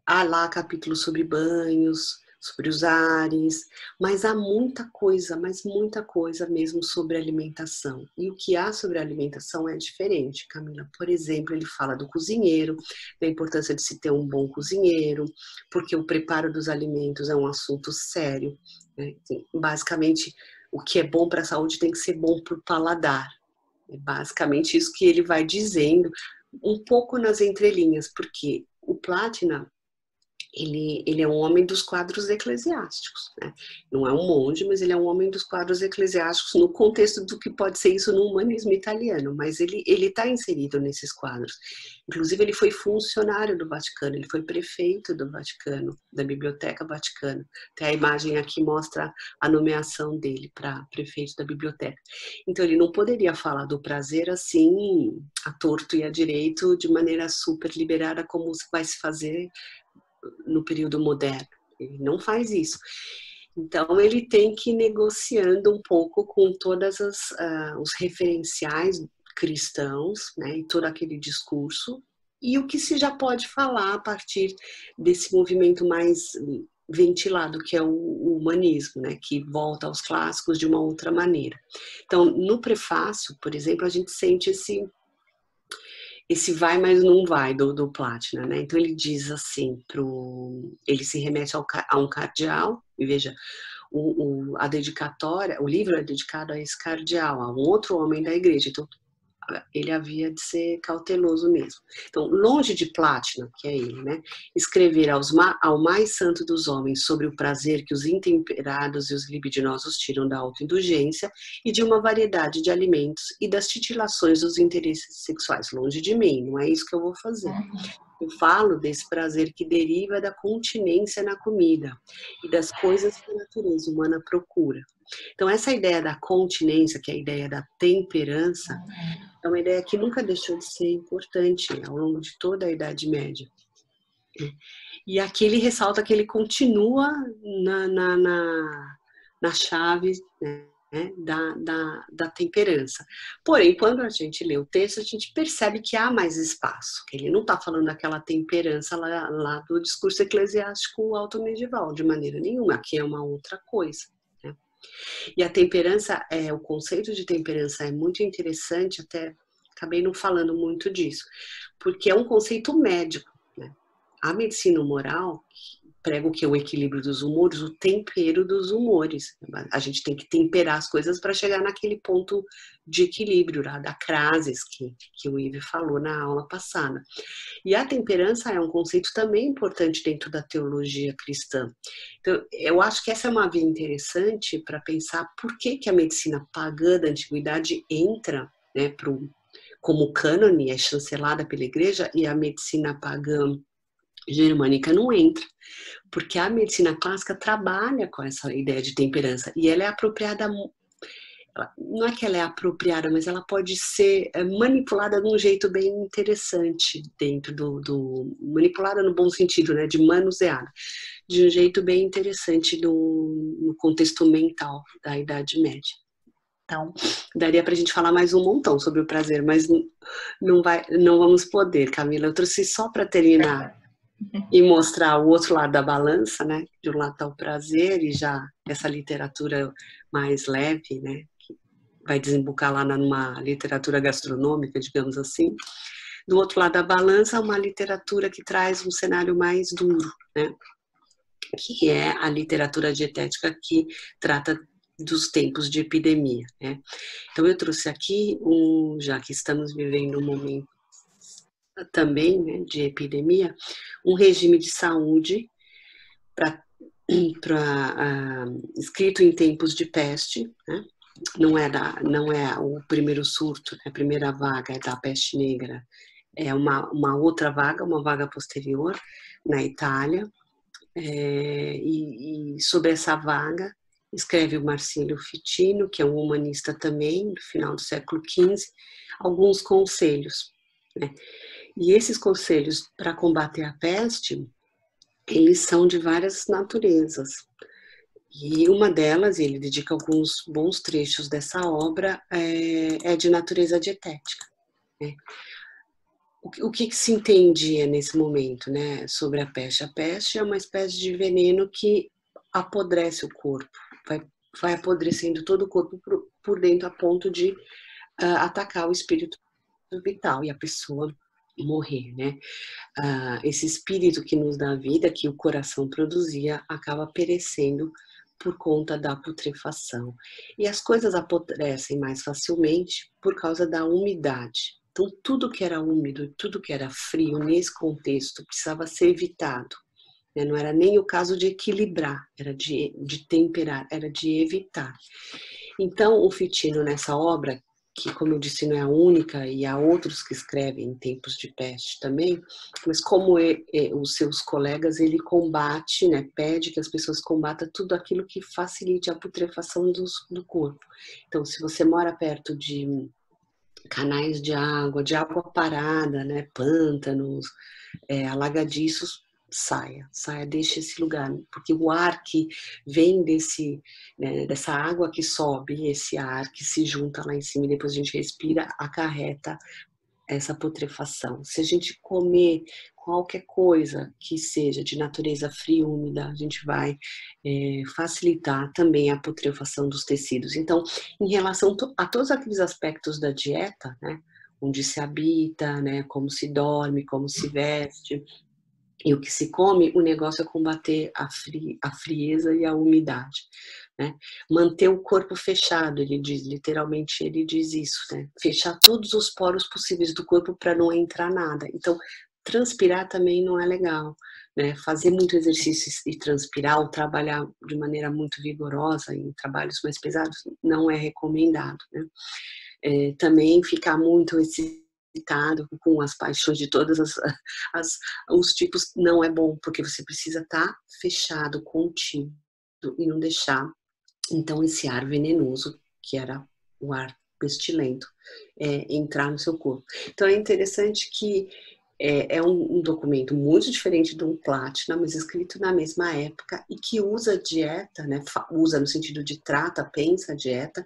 Há lá capítulos sobre banhos, sobre os ares, mas há muita coisa, mas muita coisa mesmo sobre alimentação. E o que há sobre a alimentação é diferente, Camila. Por exemplo, ele fala do cozinheiro, da importância de se ter um bom cozinheiro, porque o preparo dos alimentos é um assunto sério, né? Basicamente, o que é bom para a saúde tem que ser bom para o paladar. É basicamente isso que ele vai dizendo, um pouco nas entrelinhas, porque o Platina ele é um homem dos quadros eclesiásticos, né? Não é um monge, mas ele é um homem dos quadros eclesiásticos no contexto do que pode ser isso no humanismo italiano, mas ele está inserido nesses quadros. Inclusive, ele foi funcionário do Vaticano, ele foi prefeito do Vaticano, da Biblioteca Vaticana. Até a imagem aqui mostra a nomeação dele para prefeito da biblioteca. Então, ele não poderia falar do prazer assim, à torto e à direito, de maneira super liberada, como vai se fazer no período moderno. Ele não faz isso. Então, ele tem que ir negociando um pouco com todas os referenciais cristãos, né, e todo aquele discurso, e o que se já pode falar a partir desse movimento mais ventilado, que é o humanismo, né, que volta aos clássicos de uma outra maneira. Então, no prefácio, por exemplo, a gente sente esse vai, mas não vai do Platina, né? Então ele diz assim, ele se remete a um cardeal, e veja, a dedicatória, o livro é dedicado a esse cardeal, a um outro homem da igreja, então ele havia de ser cauteloso mesmo. Então, longe de Platina, que é ele, né, escrever ao mais santo dos homens sobre o prazer que os intemperados e os libidinosos tiram da autoindulgência e de uma variedade de alimentos e das titilações dos interesses sexuais. Longe de mim, não é isso que eu vou fazer. Eu falo desse prazer que deriva da continência na comida e das coisas que a natureza humana procura. Então, essa ideia da continência, que é a ideia da temperança, é uma ideia que nunca deixou de ser importante ao longo de toda a Idade Média. E aqui ele ressalta que ele continua na chave, né, da temperança. Porém, quando a gente lê o texto, a gente percebe que há mais espaço, que ele não está falando daquela temperança lá do discurso eclesiástico alto-medieval, de maneira nenhuma. Aqui é uma outra coisa. E a temperança, o conceito de temperança é muito interessante, até acabei não falando muito disso, porque é um conceito médico, né? A medicina moral prega o que? O equilíbrio dos humores, o tempero dos humores. A gente tem que temperar as coisas para chegar naquele ponto de equilíbrio, lá, da crasis, que o Ive falou na aula passada. E a temperança é um conceito também importante dentro da teologia cristã. Então, eu acho que essa é uma via interessante para pensar por que a medicina pagã da antiguidade entra, né, como cânone, é chancelada pela igreja, e a medicina pagã germânica não entra, porque a medicina clássica trabalha com essa ideia de temperança e ela é apropriada, não é que ela é apropriada, mas ela pode ser manipulada de um jeito bem interessante dentro manipulada no bom sentido, né, de manuseada, de um jeito bem interessante no contexto mental da Idade Média. Então, daria para a gente falar mais um montão sobre o prazer, mas não vamos poder, Camila. Eu trouxe só para terminar e mostrar o outro lado da balança, né? De um lado está o prazer e já essa literatura mais leve, né? Que vai desembocar lá numa literatura gastronômica, digamos assim. Do outro lado da balança, uma literatura que traz um cenário mais duro, né? Que é a literatura dietética que trata dos tempos de epidemia, né? Então eu trouxe aqui, já que estamos vivendo um momento também, né, de epidemia, um regime de saúde escrito em tempos de peste, né? Não é o primeiro surto, a primeira vaga é da peste negra, é uma outra vaga, uma vaga posterior na Itália, e sobre essa vaga escreve o Marsilio Ficino, que é um humanista também, do final do século XV, alguns conselhos, né? E esses conselhos para combater a peste, eles são de várias naturezas. E uma delas, ele dedica alguns bons trechos dessa obra, é de natureza dietética, né? O que se entendia nesse momento, né, sobre a peste? A peste é uma espécie de veneno que apodrece o corpo, vai apodrecendo todo o corpo por dentro a ponto de atacar o espírito vital e a pessoa morrer, né? Esse espírito que nos dá a vida, que o coração produzia, acaba perecendo por conta da putrefação. E as coisas apodrecem mais facilmente por causa da umidade. Então, tudo que era úmido, tudo que era frio nesse contexto precisava ser evitado, né? Não era nem o caso de equilibrar, era de temperar, era de evitar. Então, o Fitino, nessa obra, que, como eu disse, não é a única, e há outros que escrevem em tempos de peste também, mas como os seus colegas, ele combate, né, pede que as pessoas combatam tudo aquilo que facilite a putrefação do corpo. Então, se você mora perto de canais de água parada, né, pântanos, alagadiços, saia, deixe esse lugar, porque o ar que vem dessa água que sobe, esse ar que se junta lá em cima e depois a gente respira, acarreta essa putrefação. Se a gente comer qualquer coisa que seja de natureza fria e úmida, a gente vai facilitar também a putrefação dos tecidos. Então, em relação a todos aqueles aspectos da dieta, né, onde se habita, né, como se dorme, como se veste, e o que se come, o negócio é combater a frieza e a umidade, né? Manter o corpo fechado, ele diz, literalmente ele diz isso, né? Fechar todos os poros possíveis do corpo para não entrar nada. Então, transpirar também não é legal, né? Fazer muito exercício e transpirar ou trabalhar de maneira muito vigorosa em trabalhos mais pesados não é recomendado, né? Também ficar muito excitado com as paixões de todas os tipos não é bom, porque você precisa estar fechado, contido e não deixar, então, esse ar venenoso, que era o ar pestilento, entrar no seu corpo. Então, é interessante que é um documento muito diferente do Platina, mas escrito na mesma época e que usa a dieta, né, usa no sentido de trata, pensa a dieta,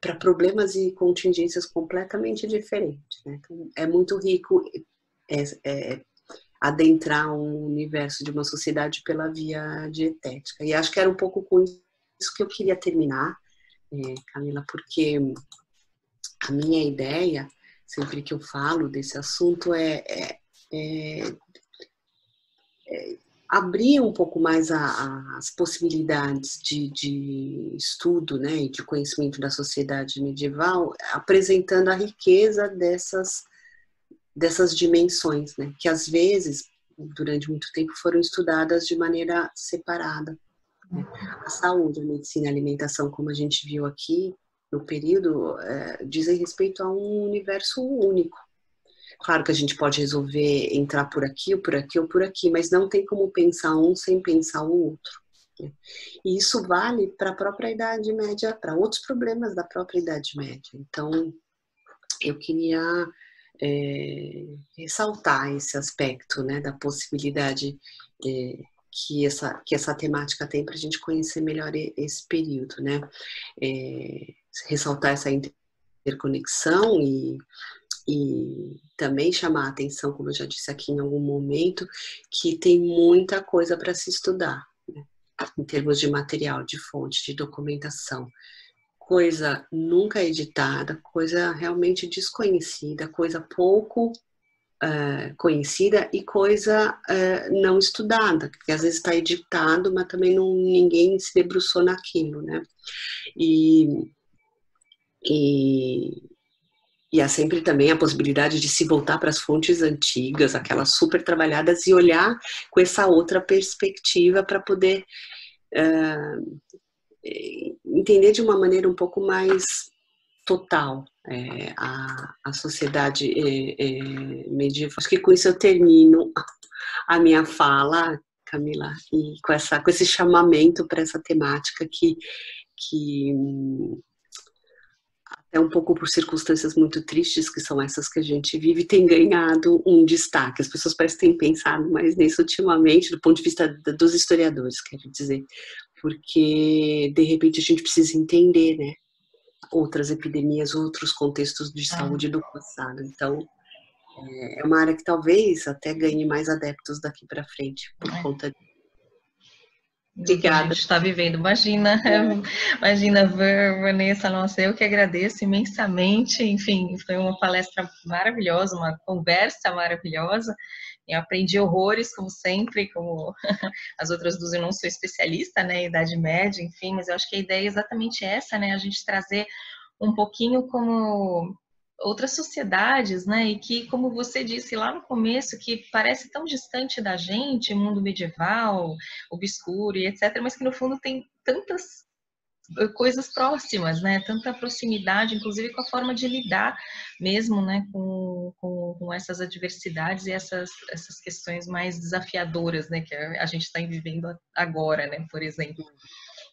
para problemas e contingências completamente diferentes, né? Então, é muito rico adentrar um universo de uma sociedade pela via dietética. E acho que era um pouco com isso que eu queria terminar, Camila, porque a minha ideia, sempre que eu falo desse assunto, é abrir um pouco mais as possibilidades de estudo, né, e de conhecimento da sociedade medieval, apresentando a riqueza dessas dimensões, né, que às vezes, durante muito tempo, foram estudadas de maneira separada, né? A saúde, a medicina, a alimentação, como a gente viu aqui no período, dizem respeito a um universo único. Claro que a gente pode resolver entrar por aqui, ou por aqui, ou por aqui, mas não tem como pensar um sem pensar o outro, né? E isso vale para a própria Idade Média, para outros problemas da própria Idade Média. Então, eu queria ressaltar esse aspecto, né, da possibilidade que essa temática tem para a gente conhecer melhor esse período, né? Ressaltar essa interconexão e também chamar a atenção, como eu já disse aqui em algum momento, que tem muita coisa para se estudar, né? Em termos de material, de fonte, de documentação. Coisa nunca editada, coisa realmente desconhecida, coisa pouco conhecida e coisa não estudada, que às vezes está editado, mas também ninguém se debruçou naquilo, né? E há sempre também a possibilidade de se voltar para as fontes antigas, aquelas super trabalhadas, e olhar com essa outra perspectiva para poder entender de uma maneira um pouco mais total a sociedade medieval. Acho que com isso eu termino a minha fala, Camila, e com esse chamamento para essa temática que até um pouco por circunstâncias muito tristes, que são essas que a gente vive, tem ganhado um destaque. As pessoas parecem que têm pensado mais nisso ultimamente, do ponto de vista dos historiadores, quero dizer, porque, de repente, a gente precisa entender, né, outras epidemias, outros contextos de saúde do passado. Então, é uma área que talvez até ganhe mais adeptos daqui para frente, por conta disso. Do que a gente está vivendo. Imagina, Vanessa, nossa, eu que agradeço imensamente. Enfim, foi uma palestra maravilhosa, uma conversa maravilhosa. Eu aprendi horrores, como sempre, como as outras duas. Eu não sou especialista, né, em Idade Média, enfim, mas eu acho que a ideia é exatamente essa, né, a gente trazer um pouquinho como outras sociedades, né? E que, como você disse lá no começo, que parece tão distante da gente, mundo medieval, obscuro e etc., mas que no fundo tem tantas coisas próximas, né? Tanta proximidade, inclusive com a forma de lidar mesmo, né? Com essas adversidades e essas questões mais desafiadoras, né? Que a gente está vivendo agora, né? Por exemplo.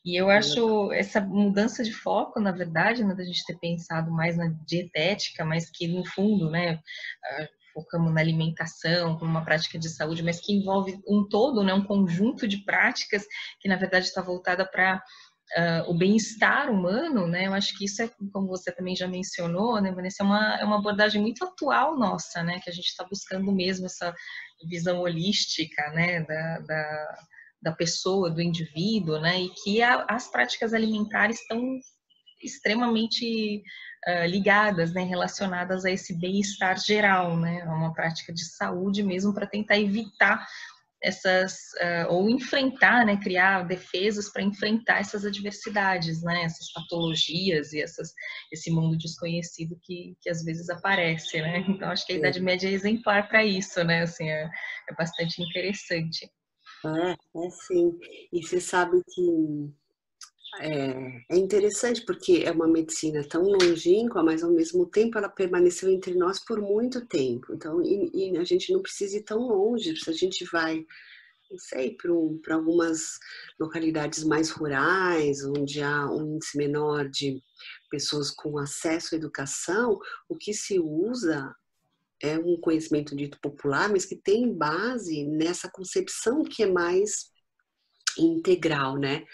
E eu acho essa mudança de foco, na verdade, né, da gente ter pensado mais na dietética, mas que no fundo, né, focamos na alimentação como uma prática de saúde, mas que envolve um todo, né, um conjunto de práticas que na verdade está voltada para o bem-estar humano, né? Eu acho que isso é, como você também já mencionou, né, Vanessa, é uma abordagem muito atual nossa, né? Que a gente está buscando mesmo essa visão holística, né? Da pessoa, do indivíduo, né? E que as práticas alimentares estão extremamente ligadas, né? Relacionadas a esse bem-estar geral, né? A uma prática de saúde mesmo para tentar evitar ou enfrentar, né, criar defesas para enfrentar essas adversidades, né, essas patologias e esse mundo desconhecido que às vezes aparece, né, então acho que a Idade Média é exemplar para isso, né, assim, é bastante interessante. É sim, e você sabe que é interessante porque é uma medicina tão longínqua, mas ao mesmo tempo ela permaneceu entre nós por muito tempo. Então, e a gente não precisa ir tão longe, se a gente vai, não sei, para algumas localidades mais rurais, onde há um índice menor de pessoas com acesso à educação, o que se usa é um conhecimento dito popular, mas que tem base nessa concepção que é mais integral, né?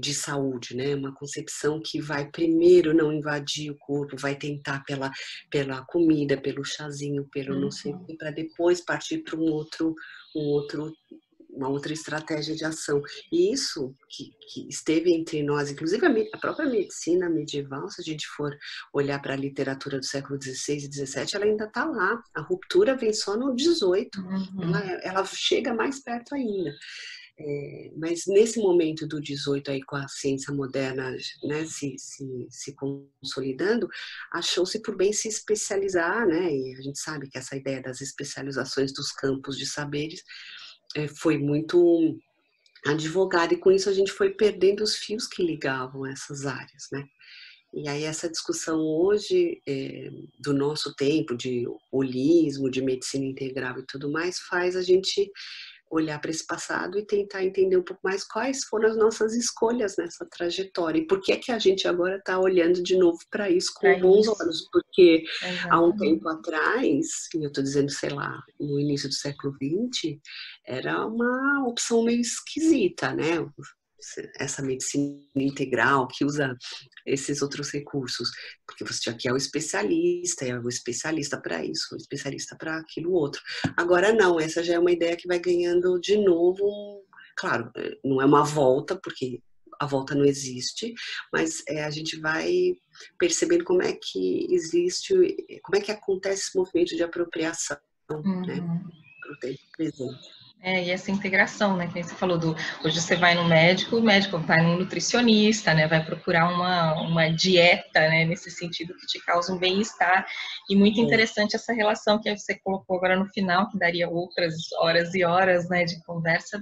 De saúde, né? Uma concepção que vai primeiro não invadir o corpo, vai tentar pela comida, pelo chazinho, pelo não sei o que, para depois partir para uma outra estratégia de ação. E isso que esteve entre nós, inclusive a própria medicina medieval, se a gente for olhar para a literatura do século XVI e XVII, ela ainda está lá. A ruptura vem só no XVIII. Ela chega mais perto ainda. Mas nesse momento do 18 aí com a ciência moderna, né, se consolidando, achou-se por bem se especializar, né, e a gente sabe que essa ideia das especializações dos campos de saberes foi muito advogada, e com isso a gente foi perdendo os fios que ligavam essas áreas, né. E aí essa discussão hoje do nosso tempo, de holismo, de medicina integral e tudo mais, faz a gente olhar para esse passado e tentar entender um pouco mais quais foram as nossas escolhas nessa trajetória e por que é que a gente agora está olhando de novo para isso com bons olhos, porque há um tempo atrás, e eu estou dizendo, sei lá, no início do século XX, era uma opção meio esquisita, né? Essa medicina integral que usa esses outros recursos, porque você tinha que é o especialista para isso, o especialista para aquilo outro. Agora não, essa já é uma ideia que vai ganhando de novo, claro, não é uma volta, porque a volta não existe, mas a gente vai percebendo como é que existe, como é que acontece esse movimento de apropriação, né, para o tempo presente. E essa integração, né, que você falou hoje você vai no médico, o médico vai no nutricionista, né, vai procurar uma dieta, né, nesse sentido que te causa um bem-estar, e muito interessante essa relação que você colocou agora no final, que daria outras horas e horas, né, de conversa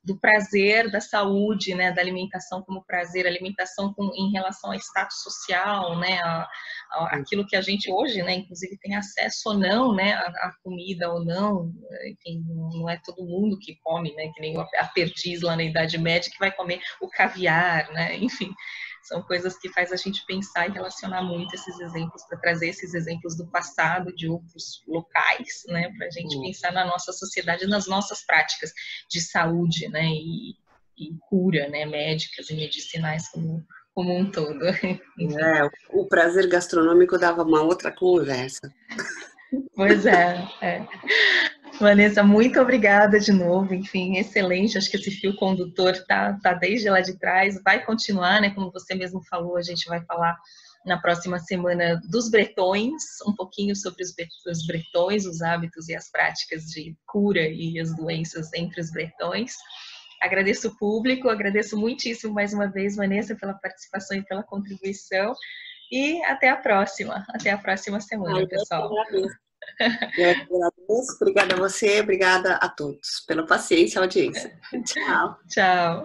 do prazer, da saúde, né, da alimentação como prazer, alimentação em relação ao status social, né, aquilo que a gente hoje, né, inclusive tem acesso ou não, né, a comida ou não, enfim, não é todo mundo que come, né, que nem a perdiz lá na Idade Média que vai comer o caviar, né, enfim, são coisas que faz a gente pensar e relacionar muito esses exemplos, para trazer esses exemplos do passado, de outros locais, né, para a gente pensar na nossa sociedade, nas nossas práticas de saúde, né, e cura, né, médicas e medicinais como um todo. O prazer gastronômico dava uma outra conversa. Pois é. Vanessa, muito obrigada de novo, enfim, excelente, acho que esse fio condutor tá desde lá de trás, vai continuar, né, como você mesmo falou, a gente vai falar na próxima semana dos bretões, um pouquinho sobre os bretões, os hábitos e as práticas de cura e as doenças entre os bretões. Agradeço o público, agradeço muitíssimo mais uma vez, Vanessa, pela participação e pela contribuição, e até a próxima semana, pessoal. Eu agradeço. Obrigada a você, obrigada a todos pela paciência e audiência. Tchau. Tchau.